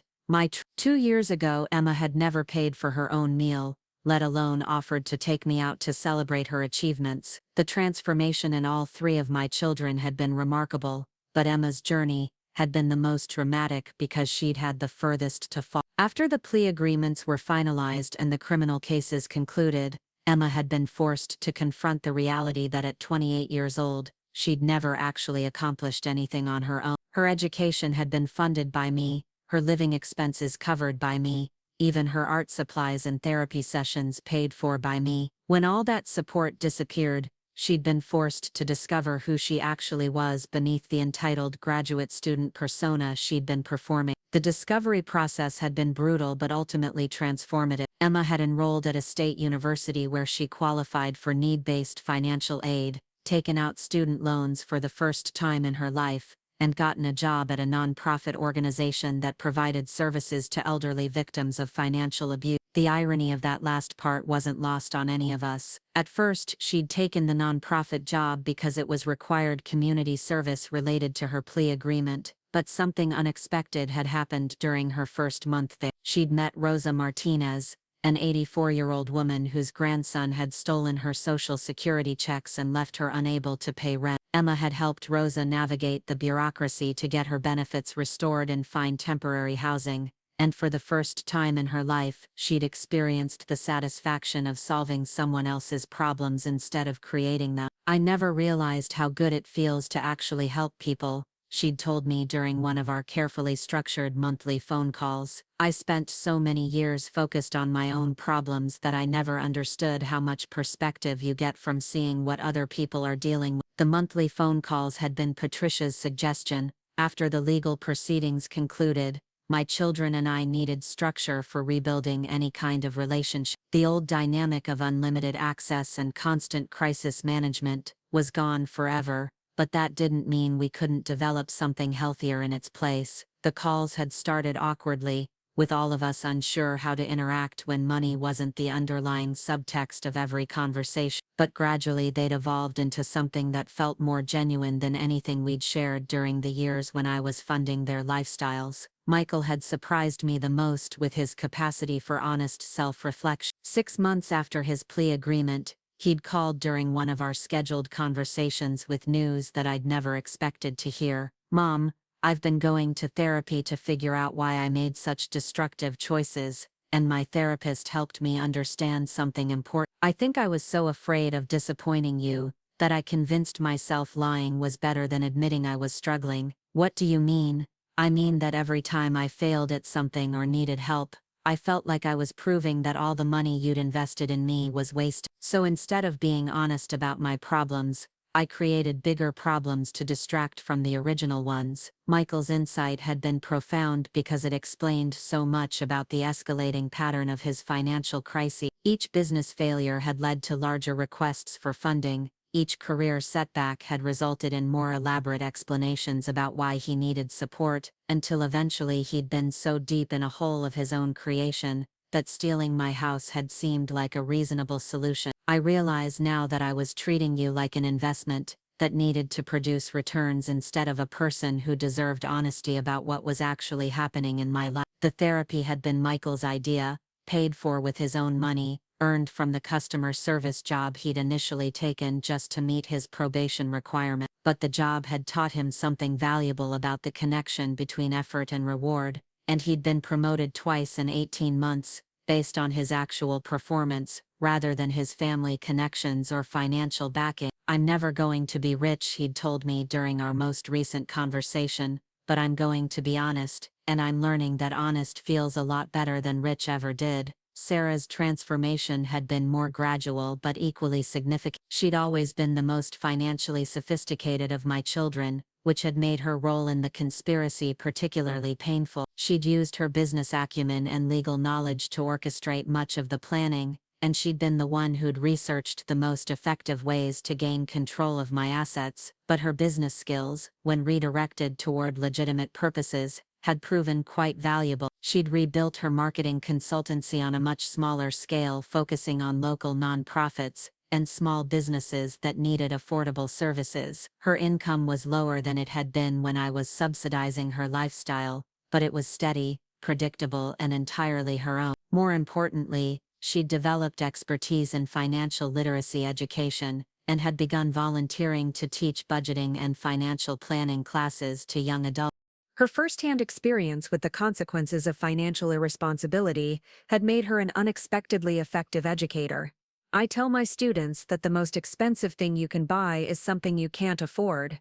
2 years ago, Emma had never paid for her own meal, let alone offered to take me out to celebrate her achievements. The transformation in all 3 of my children had been remarkable, but Emma's journey had been the most dramatic because she'd had the furthest to fall. After the plea agreements were finalized and the criminal cases concluded, Emma had been forced to confront the reality that at 28 years old, she'd never actually accomplished anything on her own. Her education had been funded by me, her living expenses covered by me, even her art supplies and therapy sessions paid for by me. When all that support disappeared, she'd been forced to discover who she actually was beneath the entitled graduate student persona she'd been performing. The discovery process had been brutal but ultimately transformative. Emma had enrolled at a state university where she qualified for need-based financial aid, taken out student loans for the first time in her life, and gotten a job at a nonprofit organization that provided services to elderly victims of financial abuse. The irony of that last part wasn't lost on any of us. At first, she'd taken the nonprofit job because it was required community service related to her plea agreement, but something unexpected had happened during her first month there. She'd met Rosa Martinez, an 84-year-old woman whose grandson had stolen her Social Security checks and left her unable to pay rent. Emma had helped Rosa navigate the bureaucracy to get her benefits restored and find temporary housing, and for the first time in her life, she'd experienced the satisfaction of solving someone else's problems instead of creating them. "I never realized how good it feels to actually help people," she'd told me during one of our carefully structured monthly phone calls. "I spent so many years focused on my own problems that I never understood how much perspective you get from seeing what other people are dealing with." The monthly phone calls had been Patricia's suggestion. After the legal proceedings concluded, my children and I needed structure for rebuilding any kind of relationship. The old dynamic of unlimited access and constant crisis management was gone forever. But that didn't mean we couldn't develop something healthier in its place. The calls had started awkwardly, with all of us unsure how to interact when money wasn't the underlying subtext of every conversation. But gradually they'd evolved into something that felt more genuine than anything we'd shared during the years when I was funding their lifestyles. Michael had surprised me the most with his capacity for honest self-reflection. 6 months after his plea agreement, he'd called during one of our scheduled conversations with news that I'd never expected to hear. "Mom, I've been going to therapy to figure out why I made such destructive choices, and my therapist helped me understand something important. I think I was so afraid of disappointing you that I convinced myself lying was better than admitting I was struggling." "What do you mean?" "I mean that every time I failed at something or needed help, I felt like I was proving that all the money you'd invested in me was wasted. So instead of being honest about my problems, I created bigger problems to distract from the original ones." Michael's insight had been profound because it explained so much about the escalating pattern of his financial crises. Each business failure had led to larger requests for funding, Each career setback had resulted in more elaborate explanations about why he needed support, until eventually he'd been so deep in a hole of his own creation that stealing my house had seemed like a reasonable solution. I realize now that I was treating you like an investment that needed to produce returns instead of a person who deserved honesty about what was actually happening in my life. The therapy had been Michael's idea, paid for with his own money, earned from the customer service job he'd initially taken just to meet his probation requirement. But the job had taught him something valuable about the connection between effort and reward, and he'd been promoted twice in 18 months, based on his actual performance, rather than his family connections or financial backing. "I'm never going to be rich," he'd told me during our most recent conversation, "but I'm going to be honest, and I'm learning that honest feels a lot better than rich ever did." Sarah's transformation had been more gradual but equally significant. She'd always been the most financially sophisticated of my children, which had made her role in the conspiracy particularly painful. She'd used her business acumen and legal knowledge to orchestrate much of the planning, and she'd been the one who'd researched the most effective ways to gain control of my assets. But her business skills, when redirected toward legitimate purposes, had proven quite valuable. She'd rebuilt her marketing consultancy on a much smaller scale, focusing on local nonprofits and small businesses that needed affordable services. Her income was lower than it had been when I was subsidizing her lifestyle, but it was steady, predictable, and entirely her own. More importantly, she'd developed expertise in financial literacy education, and had begun volunteering to teach budgeting and financial planning classes to young adults. Her first-hand experience with the consequences of financial irresponsibility had made her an unexpectedly effective educator. "I tell my students that the most expensive thing you can buy is something you can't afford,"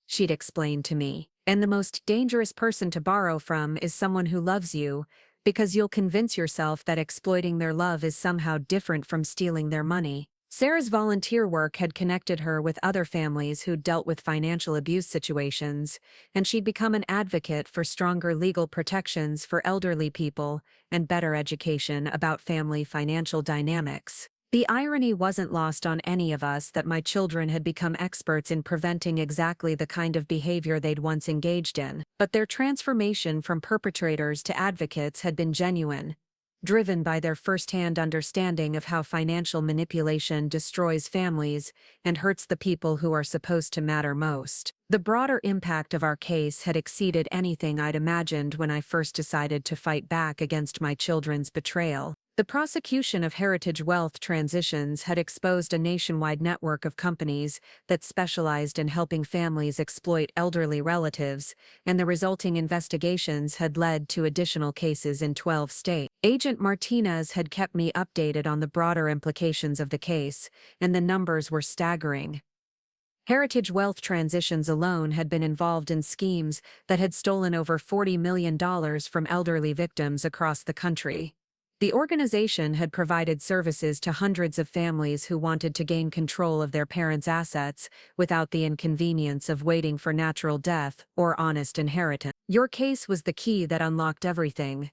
she'd explained to me. "And the most dangerous person to borrow from is someone who loves you, because you'll convince yourself that exploiting their love is somehow different from stealing their money." Sarah's volunteer work had connected her with other families who'd dealt with financial abuse situations, and she'd become an advocate for stronger legal protections for elderly people and better education about family financial dynamics. The irony wasn't lost on any of us that my children had become experts in preventing exactly the kind of behavior they'd once engaged in, but their transformation from perpetrators to advocates had been genuine, driven by their first-hand understanding of how financial manipulation destroys families and hurts the people who are supposed to matter most. The broader impact of our case had exceeded anything I'd imagined when I first decided to fight back against my children's betrayal. The prosecution of Heritage Wealth Transitions had exposed a nationwide network of companies that specialized in helping families exploit elderly relatives, and the resulting investigations had led to additional cases in 12 states. Agent Martinez had kept me updated on the broader implications of the case, and the numbers were staggering. Heritage Wealth Transitions alone had been involved in schemes that had stolen over $40 million from elderly victims across the country. The organization had provided services to hundreds of families who wanted to gain control of their parents' assets without the inconvenience of waiting for natural death or honest inheritance. "Your case was the key that unlocked everything,"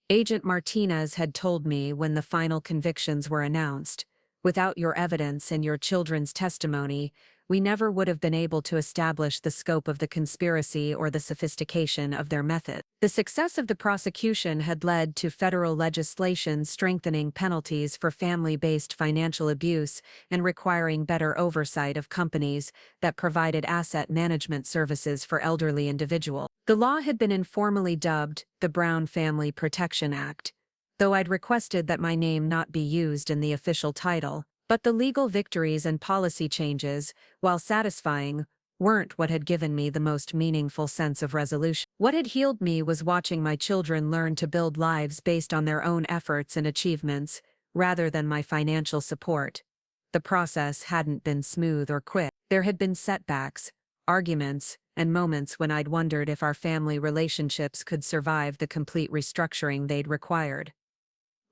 Agent Martinez had told me when the final convictions were announced. "Without your evidence and your children's testimony, we never would have been able to establish the scope of the conspiracy or the sophistication of their method." The success of the prosecution had led to federal legislation strengthening penalties for family-based financial abuse and requiring better oversight of companies that provided asset management services for elderly individuals. The law had been informally dubbed the Brown Family Protection Act, though I'd requested that my name not be used in the official title. But the legal victories and policy changes, while satisfying, weren't what had given me the most meaningful sense of resolution. What had healed me was watching my children learn to build lives based on their own efforts and achievements, rather than my financial support. The process hadn't been smooth or quick. There had been setbacks, arguments, and moments when I'd wondered if our family relationships could survive the complete restructuring they'd required.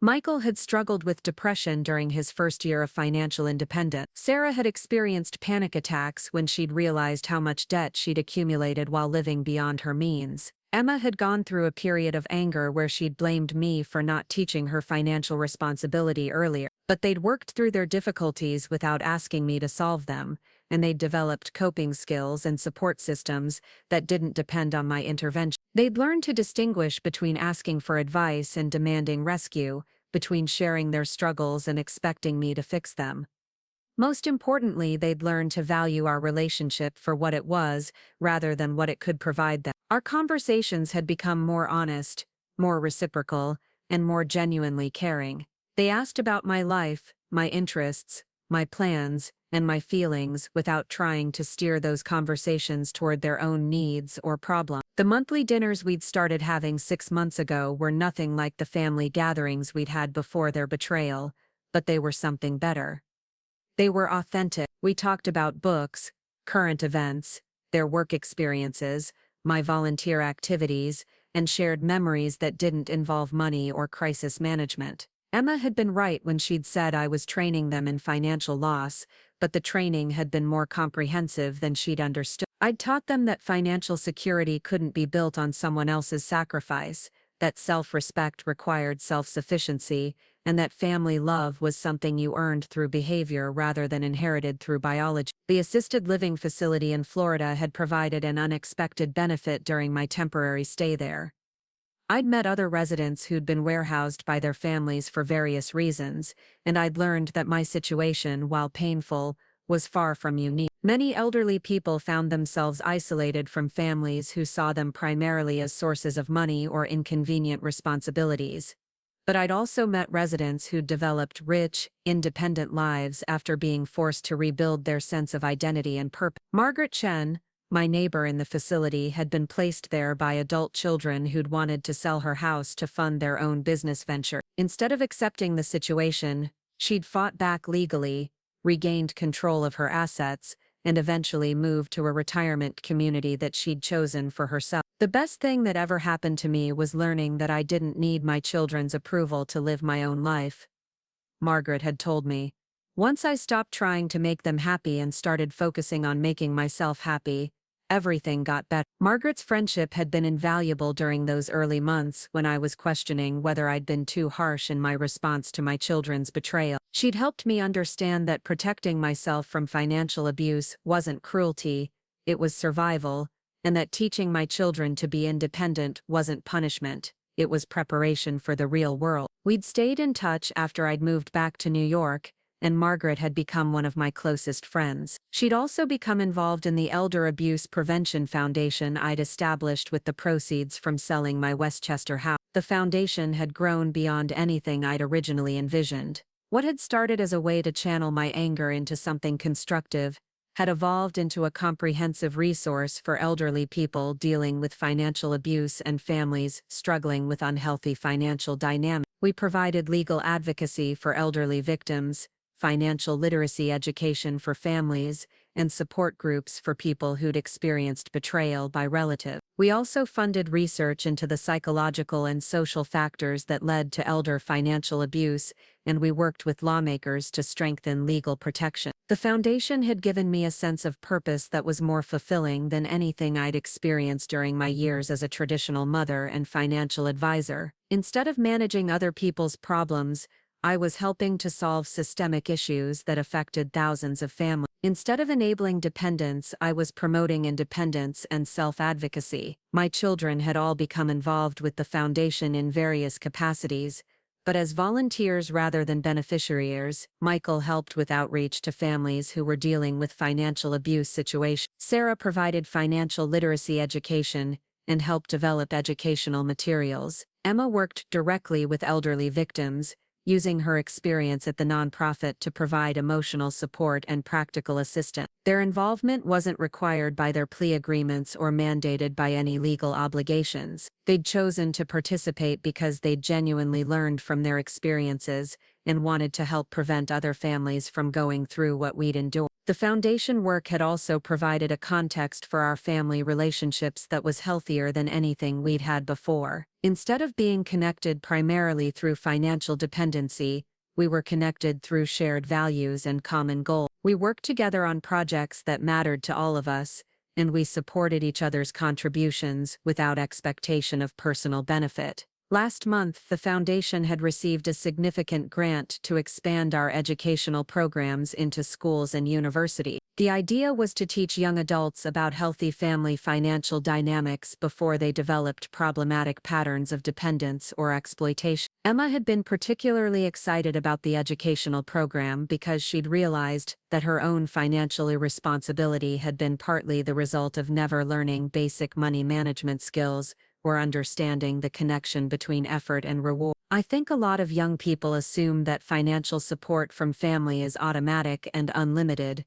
Michael had struggled with depression during his first year of financial independence. Sarah had experienced panic attacks when she'd realized how much debt she'd accumulated while living beyond her means. Emma had gone through a period of anger where she'd blamed me for not teaching her financial responsibility earlier. But they'd worked through their difficulties without asking me to solve them, and they'd developed coping skills and support systems that didn't depend on my intervention. They'd learned to distinguish between asking for advice and demanding rescue, between sharing their struggles and expecting me to fix them. Most importantly, they'd learned to value our relationship for what it was, rather than what it could provide them. Our conversations had become more honest, more reciprocal, and more genuinely caring. They asked about my life, my interests, my plans, and my feelings without trying to steer those conversations toward their own needs or problems. The monthly dinners we'd started having 6 months ago were nothing like the family gatherings we'd had before their betrayal, but they were something better. They were authentic. We talked about books, current events, their work experiences, my volunteer activities, and shared memories that didn't involve money or crisis management. Emma had been right when she'd said I was training them in financial loss, but the training had been more comprehensive than she'd understood. I'd taught them that financial security couldn't be built on someone else's sacrifice, that self-respect required self-sufficiency, and that family love was something you earned through behavior rather than inherited through biology. The assisted living facility in Florida had provided an unexpected benefit during my temporary stay there. I'd met other residents who'd been warehoused by their families for various reasons, and I'd learned that my situation, while painful, was far from unique. Many elderly people found themselves isolated from families who saw them primarily as sources of money or inconvenient responsibilities. But I'd also met residents who'd developed rich, independent lives after being forced to rebuild their sense of identity and purpose. Margaret Chen, my neighbor in the facility, had been placed there by adult children who'd wanted to sell her house to fund their own business venture. Instead of accepting the situation, she'd fought back legally, regained control of her assets, and eventually moved to a retirement community that she'd chosen for herself. The best thing that ever happened to me was learning that I didn't need my children's approval to live my own life, Margaret had told me. Once I stopped trying to make them happy and started focusing on making myself happy, everything got better. Margaret's friendship had been invaluable during those early months when I was questioning whether I'd been too harsh in my response to my children's betrayal. She'd helped me understand that protecting myself from financial abuse wasn't cruelty, it was survival, and that teaching my children to be independent wasn't punishment, it was preparation for the real world. We'd stayed in touch after I'd moved back to New York, and Margaret had become one of my closest friends. She'd also become involved in the Elder Abuse Prevention Foundation I'd established with the proceeds from selling my Westchester house. The foundation had grown beyond anything I'd originally envisioned. What had started as a way to channel my anger into something constructive had evolved into a comprehensive resource for elderly people dealing with financial abuse and families struggling with unhealthy financial dynamics. We provided legal advocacy for elderly victims, financial literacy education for families, and support groups for people who'd experienced betrayal by relatives. We also funded research into the psychological and social factors that led to elder financial abuse, and we worked with lawmakers to strengthen legal protection. The foundation had given me a sense of purpose that was more fulfilling than anything I'd experienced during my years as a traditional mother and financial advisor. Instead of managing other people's problems, I was helping to solve systemic issues that affected thousands of families. Instead of enabling dependence, I was promoting independence and self-advocacy. My children had all become involved with the foundation in various capacities, but as volunteers rather than beneficiaries. Michael helped with outreach to families who were dealing with financial abuse situations. Sarah provided financial literacy education and helped develop educational materials. Emma worked directly with elderly victims, using her experience at the nonprofit to provide emotional support and practical assistance. Their involvement wasn't required by their plea agreements or mandated by any legal obligations. They'd chosen to participate because they'd genuinely learned from their experiences and wanted to help prevent other families from going through what we'd endured. The foundation work had also provided a context for our family relationships that was healthier than anything we'd had before. Instead of being connected primarily through financial dependency, we were connected through shared values and common goals. We worked together on projects that mattered to all of us, and we supported each other's contributions without expectation of personal benefit. Last month, the foundation had received a significant grant to expand our educational programs into schools and universities. The idea was to teach young adults about healthy family financial dynamics before they developed problematic patterns of dependence or exploitation. Emma had been particularly excited about the educational program because she'd realized that her own financial irresponsibility had been partly the result of never learning basic money management skills or understanding the connection between effort and reward. I think a lot of young people assume that financial support from family is automatic and unlimited,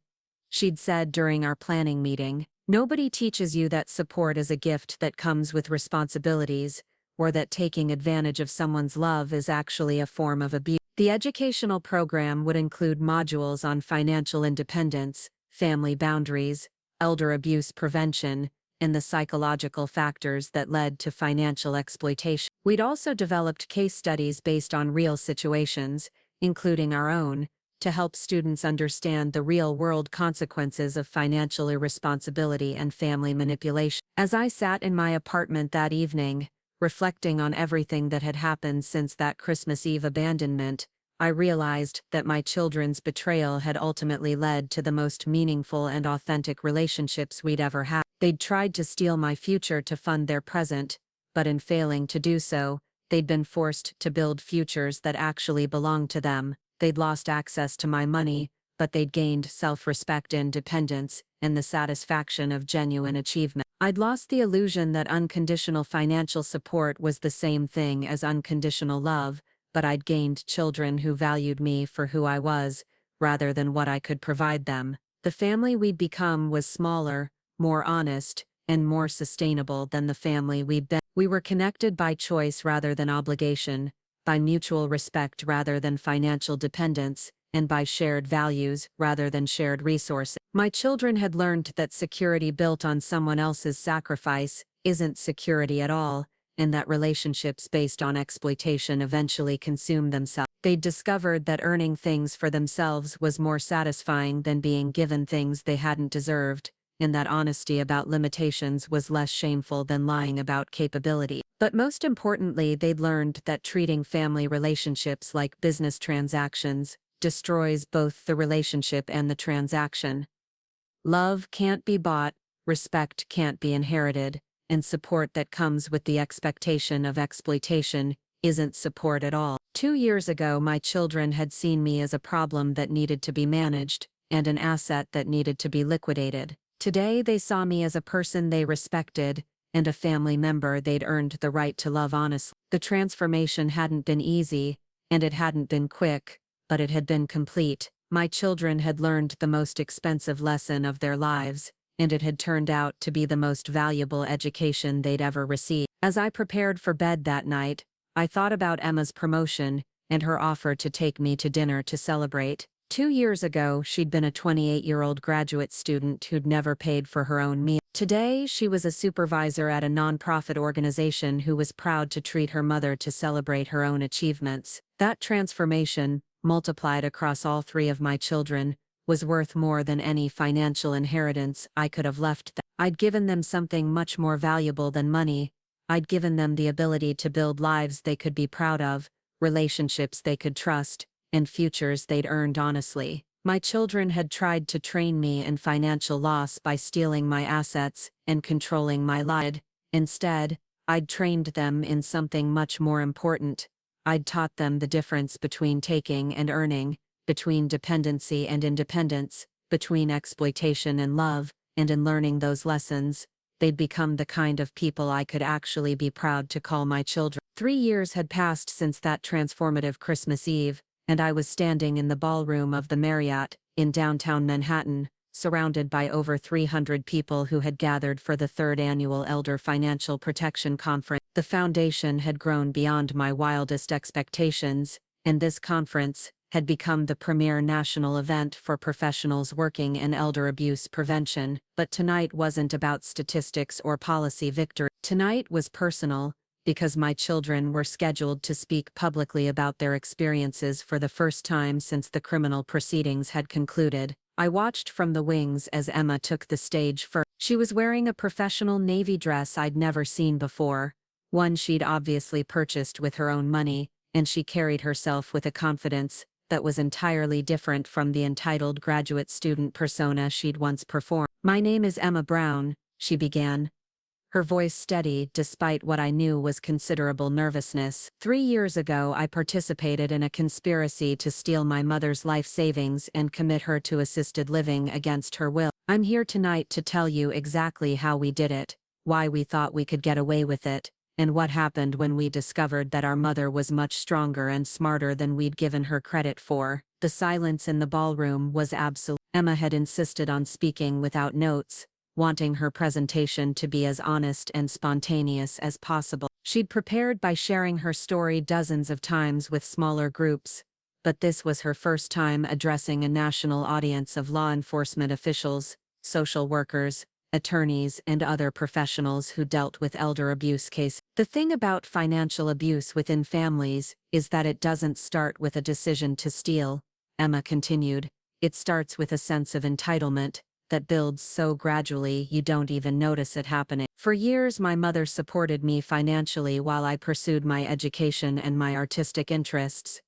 she'd said during our planning meeting. Nobody teaches you that support is a gift that comes with responsibilities, or that taking advantage of someone's love is actually a form of abuse. The educational program would include modules on financial independence, family boundaries, elder abuse prevention, and the psychological factors that led to financial exploitation. We'd also developed case studies based on real situations, including our own, to help students understand the real-world consequences of financial irresponsibility and family manipulation. As I sat in my apartment that evening, reflecting on everything that had happened since that Christmas Eve abandonment, I realized that my children's betrayal had ultimately led to the most meaningful and authentic relationships we'd ever had. They'd tried to steal my future to fund their present, but in failing to do so, they'd been forced to build futures that actually belonged to them. They'd lost access to my money, but they'd gained self-respect, independence, and the satisfaction of genuine achievement. I'd lost the illusion that unconditional financial support was the same thing as unconditional love, but I'd gained children who valued me for who I was, rather than what I could provide them. The family we'd become was smaller, more honest, and more sustainable than the family we'd been. We were connected by choice rather than obligation, by mutual respect rather than financial dependence, and by shared values rather than shared resources. My children had learned that security built on someone else's sacrifice isn't security at all, and that relationships based on exploitation eventually consume themselves. They'd discovered that earning things for themselves was more satisfying than being given things they hadn't deserved, and that honesty about limitations was less shameful than lying about capability. But most importantly, they'd learned that treating family relationships like business transactions destroys both the relationship and the transaction. Love can't be bought, respect can't be inherited, and support that comes with the expectation of exploitation isn't support at all. 2 years ago, my children had seen me as a problem that needed to be managed, and an asset that needed to be liquidated. Today, they saw me as a person they respected, and a family member they'd earned the right to love honestly. The transformation hadn't been easy, and it hadn't been quick, but it had been complete. My children had learned the most expensive lesson of their lives, and it had turned out to be the most valuable education they'd ever received. As I prepared for bed that night, I thought about Emma's promotion and her offer to take me to dinner to celebrate. 2 years ago, she'd been a 28-year-old graduate student who'd never paid for her own meal. Today, she was a supervisor at a nonprofit organization who was proud to treat her mother to celebrate her own achievements. That transformation, multiplied across all 3 of my children, was worth more than any financial inheritance I could have left them. I'd given them something much more valuable than money. I'd given them the ability to build lives they could be proud of, relationships they could trust, and futures they'd earned honestly. My children had tried to train me in financial loss by stealing my assets and controlling my life. Instead, I'd trained them in something much more important. I'd taught them the difference between taking and earning, between dependency and independence, between exploitation and love, and in learning those lessons, they'd become the kind of people I could actually be proud to call my children. 3 years had passed since that transformative Christmas Eve, and I was standing in the ballroom of the Marriott, in downtown Manhattan, surrounded by over 300 people who had gathered for the 3rd annual Elder Financial Protection Conference. The foundation had grown beyond my wildest expectations, and this conference had become the premier national event for professionals working in elder abuse prevention. But tonight wasn't about statistics or policy victory. Tonight was personal, because my children were scheduled to speak publicly about their experiences for the first time since the criminal proceedings had concluded. I watched from the wings as Emma took the stage first. She was wearing a professional navy dress I'd never seen before, one she'd obviously purchased with her own money, and she carried herself with a confidence that was entirely different from the entitled graduate student persona she'd once performed. "My name is Emma Brown," she began, her voice steady despite what I knew was considerable nervousness. "3 years ago I participated in a conspiracy to steal my mother's life savings and commit her to assisted living against her will. I'm here tonight to tell you exactly how we did it, why we thought we could get away with it, and what happened when we discovered that our mother was much stronger and smarter than we'd given her credit for." The silence in the ballroom was absolute. Emma had insisted on speaking without notes, wanting her presentation to be as honest and spontaneous as possible. She'd prepared by sharing her story dozens of times with smaller groups, but this was her first time addressing a national audience of law enforcement officials, social workers, attorneys, and other professionals who dealt with elder abuse cases. "The thing about financial abuse within families is that it doesn't start with a decision to steal," Emma continued. "It starts with a sense of entitlement that builds so gradually you don't even notice it happening. For years my mother supported me financially while I pursued my education and my artistic interests.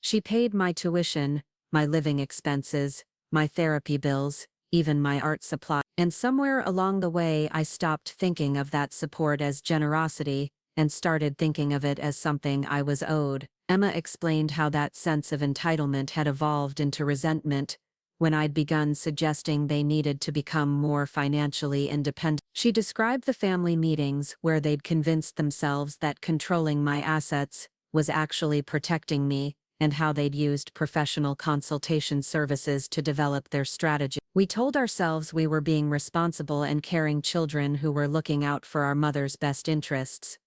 She paid my tuition, my living expenses, my therapy bills, even my art supply. And somewhere along the way I stopped thinking of that support as generosity and started thinking of it as something I was owed." Emma explained how that sense of entitlement had evolved into resentment when I'd begun suggesting they needed to become more financially independent. She described the family meetings where they'd convinced themselves that controlling my assets was actually protecting me, and how they'd used professional consultation services to develop their strategy. "We told ourselves we were being responsible and caring children who were looking out for our mother's best interests,"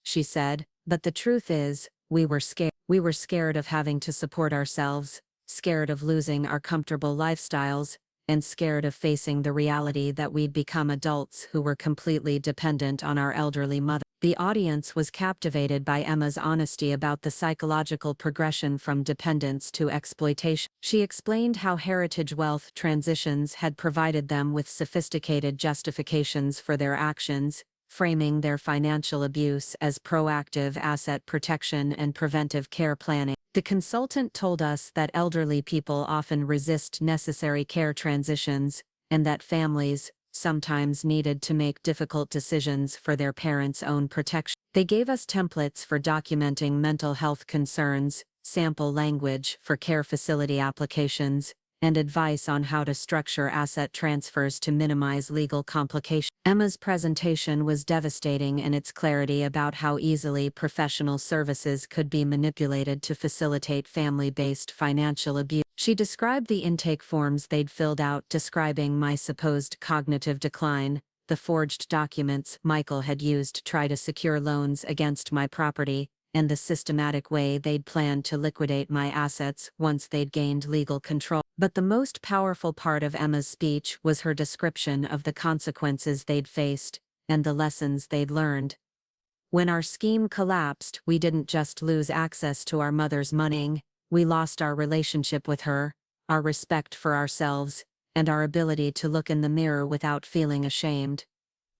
she said, "but the truth is, we were scared. We were scared of having to support ourselves, scared of losing our comfortable lifestyles, and scared of facing the reality that we'd become adults who were completely dependent on our elderly mother." The audience was captivated by Emma's honesty about the psychological progression from dependence to exploitation. She explained how heritage wealth transitions had provided them with sophisticated justifications for their actions, framing their financial abuse as proactive asset protection and preventive care planning. "The consultant told us that elderly people often resist necessary care transitions, and that families sometimes needed to make difficult decisions for their parents' own protection. They gave us templates for documenting mental health concerns, sample language for care facility applications, and advice on how to structure asset transfers to minimize legal complications." Emma's presentation was devastating in its clarity about how easily professional services could be manipulated to facilitate family-based financial abuse. She described the intake forms they'd filled out describing my supposed cognitive decline, the forged documents Michael had used to try to secure loans against my property, and the systematic way they'd planned to liquidate my assets once they'd gained legal control. But the most powerful part of Emma's speech was her description of the consequences they'd faced, and the lessons they'd learned. "When our scheme collapsed, we didn't just lose access to our mother's money, we lost our relationship with her, our respect for ourselves, and our ability to look in the mirror without feeling ashamed.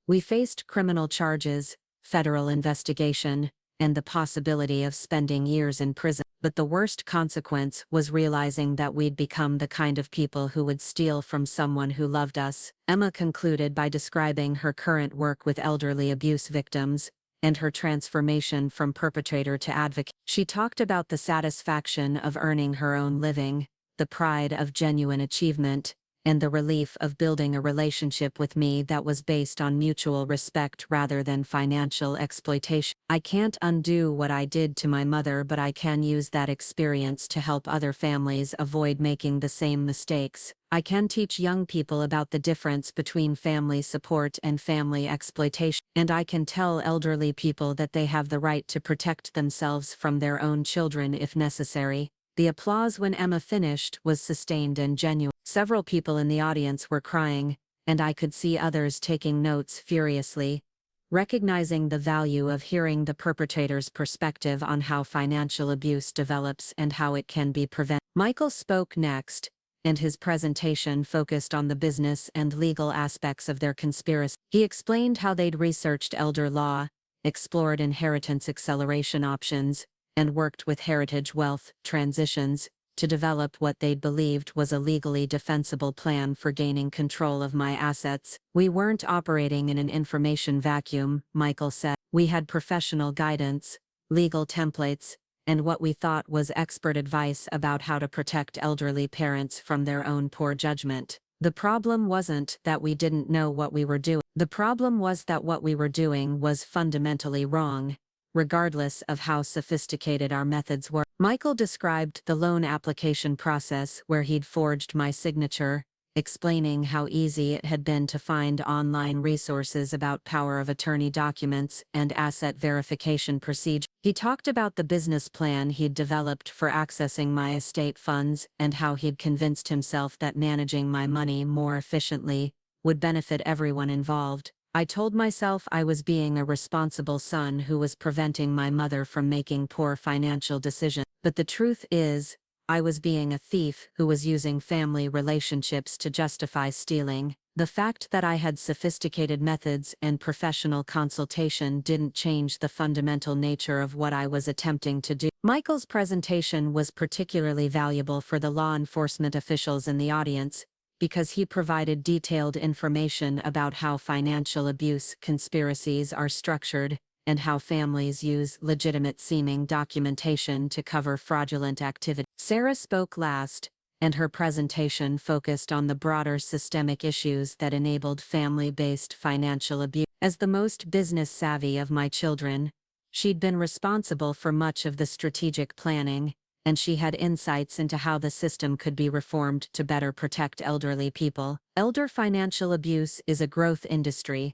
We faced criminal charges, federal investigation, and the possibility of spending years in prison. But the worst consequence was realizing that we'd become the kind of people who would steal from someone who loved us." Emma concluded by describing her current work with elderly abuse victims, and her transformation from perpetrator to advocate. She talked about the satisfaction of earning her own living, the pride of genuine achievement, and the relief of building a relationship with me that was based on mutual respect rather than financial exploitation. "I can't undo what I did to my mother, but I can use that experience to help other families avoid making the same mistakes. I can teach young people about the difference between family support and family exploitation. And I can tell elderly people that they have the right to protect themselves from their own children if necessary." The applause when Emma finished was sustained and genuine. Several people in the audience were crying, and I could see others taking notes furiously, recognizing the value of hearing the perpetrator's perspective on how financial abuse develops and how it can be prevented. Michael spoke next, and his presentation focused on the business and legal aspects of their conspiracy. He explained how they'd researched elder law, explored inheritance acceleration options, and worked with heritage wealth transitions to develop what they'd believed was a legally defensible plan for gaining control of my assets. We weren't operating in an information vacuum, Michael said. We had professional guidance, legal templates, and what we thought was expert advice about how to protect elderly parents from their own poor judgment. The problem wasn't that we didn't know what we were doing. The problem was that what we were doing was fundamentally wrong, regardless of how sophisticated our methods were. Michael described the loan application process where he'd forged my signature, explaining how easy it had been to find online resources about power of attorney documents and asset verification procedure. He talked about the business plan he'd developed for accessing my estate funds and how he'd convinced himself that managing my money more efficiently would benefit everyone involved. I told myself I was being a responsible son who was preventing my mother from making poor financial decisions. But the truth is, I was being a thief who was using family relationships to justify stealing. The fact that I had sophisticated methods and professional consultation didn't change the fundamental nature of what I was attempting to do. Michael's presentation was particularly valuable for the law enforcement officials in the audience, because he provided detailed information about how financial abuse conspiracies are structured and how families use legitimate-seeming documentation to cover fraudulent activity. Sarah spoke last, and her presentation focused on the broader systemic issues that enabled family-based financial abuse. As the most business-savvy of my children, she'd been responsible for much of the strategic planning, and she had insights into how the system could be reformed to better protect elderly people. Elder financial abuse is a growth industry,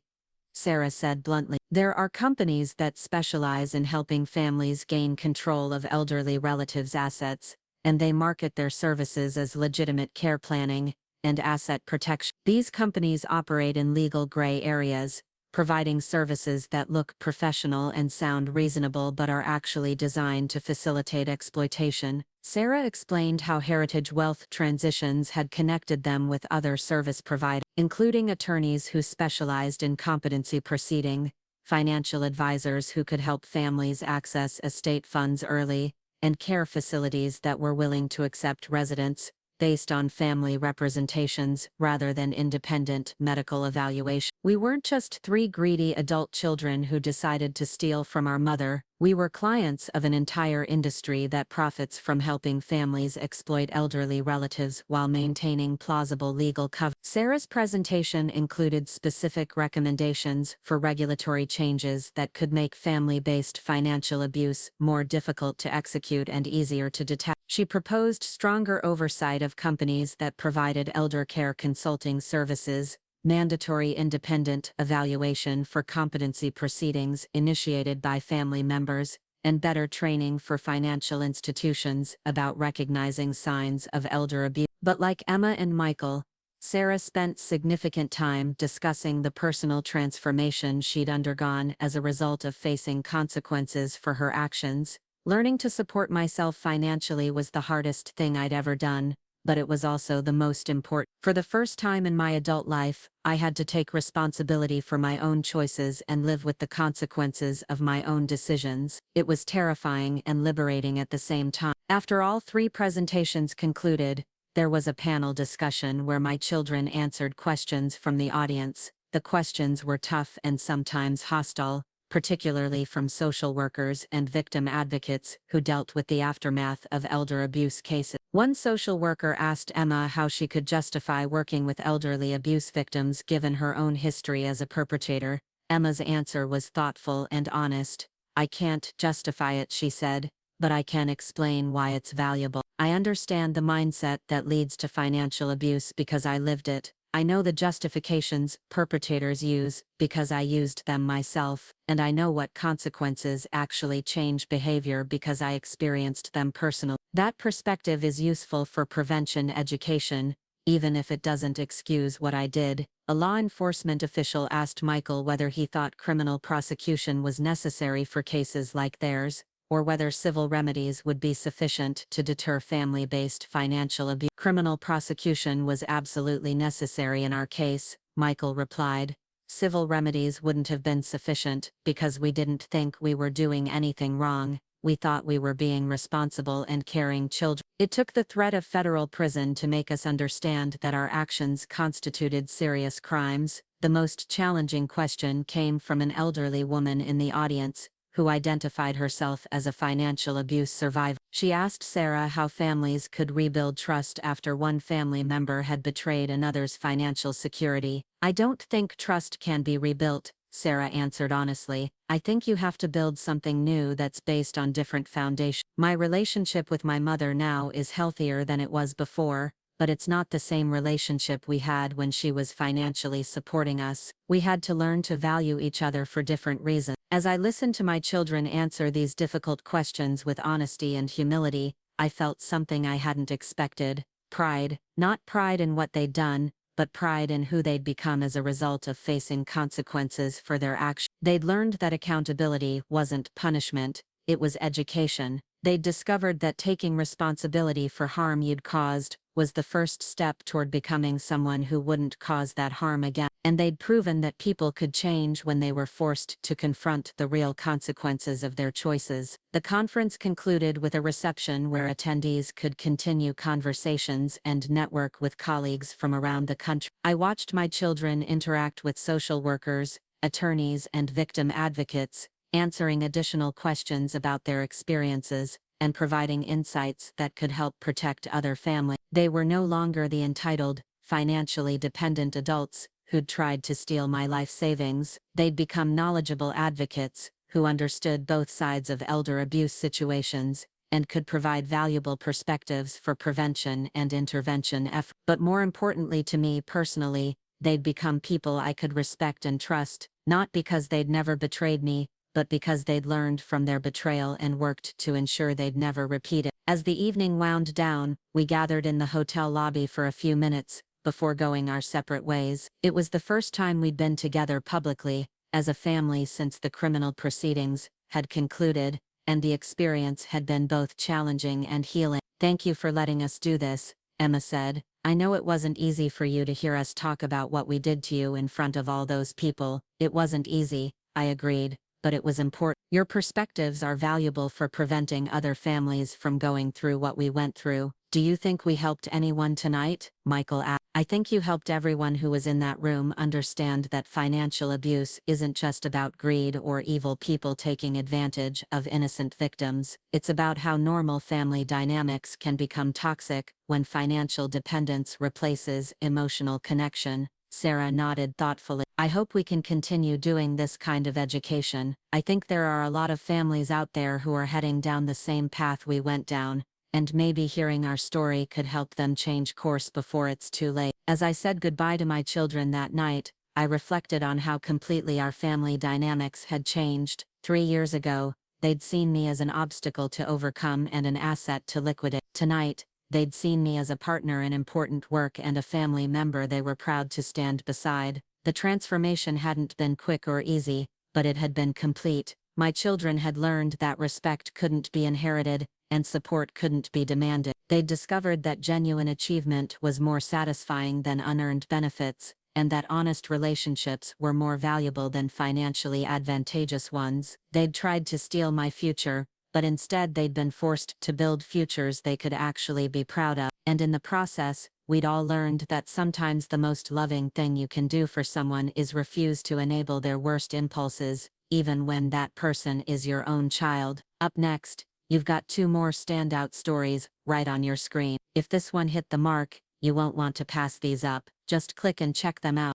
Sarah said bluntly. There are companies that specialize in helping families gain control of elderly relatives' assets, and they market their services as legitimate care planning and asset protection. These companies operate in legal gray areas, providing services that look professional and sound reasonable but are actually designed to facilitate exploitation. Sarah explained how Heritage Wealth Transitions had connected them with other service providers, including attorneys who specialized in competency proceeding, financial advisors who could help families access estate funds early, and care facilities that were willing to accept residents based on family representations rather than independent medical evaluation. We weren't just three greedy adult children who decided to steal from our mother. We were clients of an entire industry that profits from helping families exploit elderly relatives while maintaining plausible legal cover. Sarah's presentation included specific recommendations for regulatory changes that could make family-based financial abuse more difficult to execute and easier to detect. She proposed stronger oversight of companies that provided elder care consulting services, mandatory independent evaluation for competency proceedings initiated by family members, and better training for financial institutions about recognizing signs of elder abuse. But like Emma and Michael, Sarah spent significant time discussing the personal transformation she'd undergone as a result of facing consequences for her actions. Learning to support myself financially was the hardest thing I'd ever done, but it was also the most important. For the first time in my adult life, I had to take responsibility for my own choices and live with the consequences of my own decisions. It was terrifying and liberating at the same time. After all three presentations concluded, there was a panel discussion where my children answered questions from the audience. The questions were tough and sometimes hostile, particularly from social workers and victim advocates who dealt with the aftermath of elder abuse cases. One social worker asked Emma how she could justify working with elderly abuse victims given her own history as a perpetrator. Emma's answer was thoughtful and honest. "I can't justify it," she said, "but I can explain why it's valuable. I understand the mindset that leads to financial abuse because I lived it. I know the justifications perpetrators use because I used them myself, and I know what consequences actually change behavior because I experienced them personally. That perspective is useful for prevention education, even if it doesn't excuse what I did." A law enforcement official asked Michael whether he thought criminal prosecution was necessary for cases like theirs, or whether civil remedies would be sufficient to deter family-based financial abuse. Criminal prosecution was absolutely necessary in our case, Michael replied. Civil remedies wouldn't have been sufficient because we didn't think we were doing anything wrong. We thought we were being responsible and caring children. It took the threat of federal prison to make us understand that our actions constituted serious crimes. The most challenging question came from an elderly woman in the audience, who identified herself as a financial abuse survivor. She asked Sarah how families could rebuild trust after one family member had betrayed another's financial security. "I don't think trust can be rebuilt," Sarah answered honestly. "I think you have to build something new that's based on different foundations. My relationship with my mother now is healthier than it was before, but it's not the same relationship we had when she was financially supporting us. We had to learn to value each other for different reasons." As I listened to my children answer these difficult questions with honesty and humility, I felt something I hadn't expected: pride. Not pride in what they'd done, but pride in who they'd become as a result of facing consequences for their actions. They'd learned that accountability wasn't punishment, it was education. They'd discovered that taking responsibility for harm you'd caused was the first step toward becoming someone who wouldn't cause that harm again. And they'd proven that people could change when they were forced to confront the real consequences of their choices. The conference concluded with a reception where attendees could continue conversations and network with colleagues from around the country. I watched my children interact with social workers, attorneys, and victim advocates, answering additional questions about their experiences and providing insights that could help protect other families. They were no longer the entitled, financially dependent adults who'd tried to steal my life savings. They'd become knowledgeable advocates who understood both sides of elder abuse situations and could provide valuable perspectives for prevention and intervention efforts. But more importantly to me personally, they'd become people I could respect and trust, not because they'd never betrayed me, but because they'd learned from their betrayal and worked to ensure they'd never repeat it. As the evening wound down, we gathered in the hotel lobby for a few minutes before going our separate ways. It was the first time we'd been together publicly, as a family, since the criminal proceedings had concluded, and the experience had been both challenging and healing. "Thank you for letting us do this," Emma said. "I know it wasn't easy for you to hear us talk about what we did to you in front of all those people." "It wasn't easy," I agreed, "but it was important. Your perspectives are valuable for preventing other families from going through what we went through." "Do you think we helped anyone tonight?" Michael asked. "I think you helped everyone who was in that room understand that financial abuse isn't just about greed or evil people taking advantage of innocent victims. It's about how normal family dynamics can become toxic when financial dependence replaces emotional connection." Sarah nodded thoughtfully. "I hope we can continue doing this kind of education. I think there are a lot of families out there who are heading down the same path we went down, and maybe hearing our story could help them change course before it's too late." As I said goodbye to my children that night, I reflected on how completely our family dynamics had changed. 3 years ago, they'd seen me as an obstacle to overcome and an asset to liquidate. Tonight, they'd seen me as a partner in important work and a family member they were proud to stand beside. The transformation hadn't been quick or easy, but it had been complete. My children had learned that respect couldn't be inherited, and support couldn't be demanded. They'd discovered that genuine achievement was more satisfying than unearned benefits, and that honest relationships were more valuable than financially advantageous ones. They'd tried to steal my future, but instead they'd been forced to build futures they could actually be proud of. And in the process, we'd all learned that sometimes the most loving thing you can do for someone is refuse to enable their worst impulses, even when that person is your own child. Up next, you've got 2 more standout stories right on your screen. If this one hit the mark, you won't want to pass these up. Just click and check them out.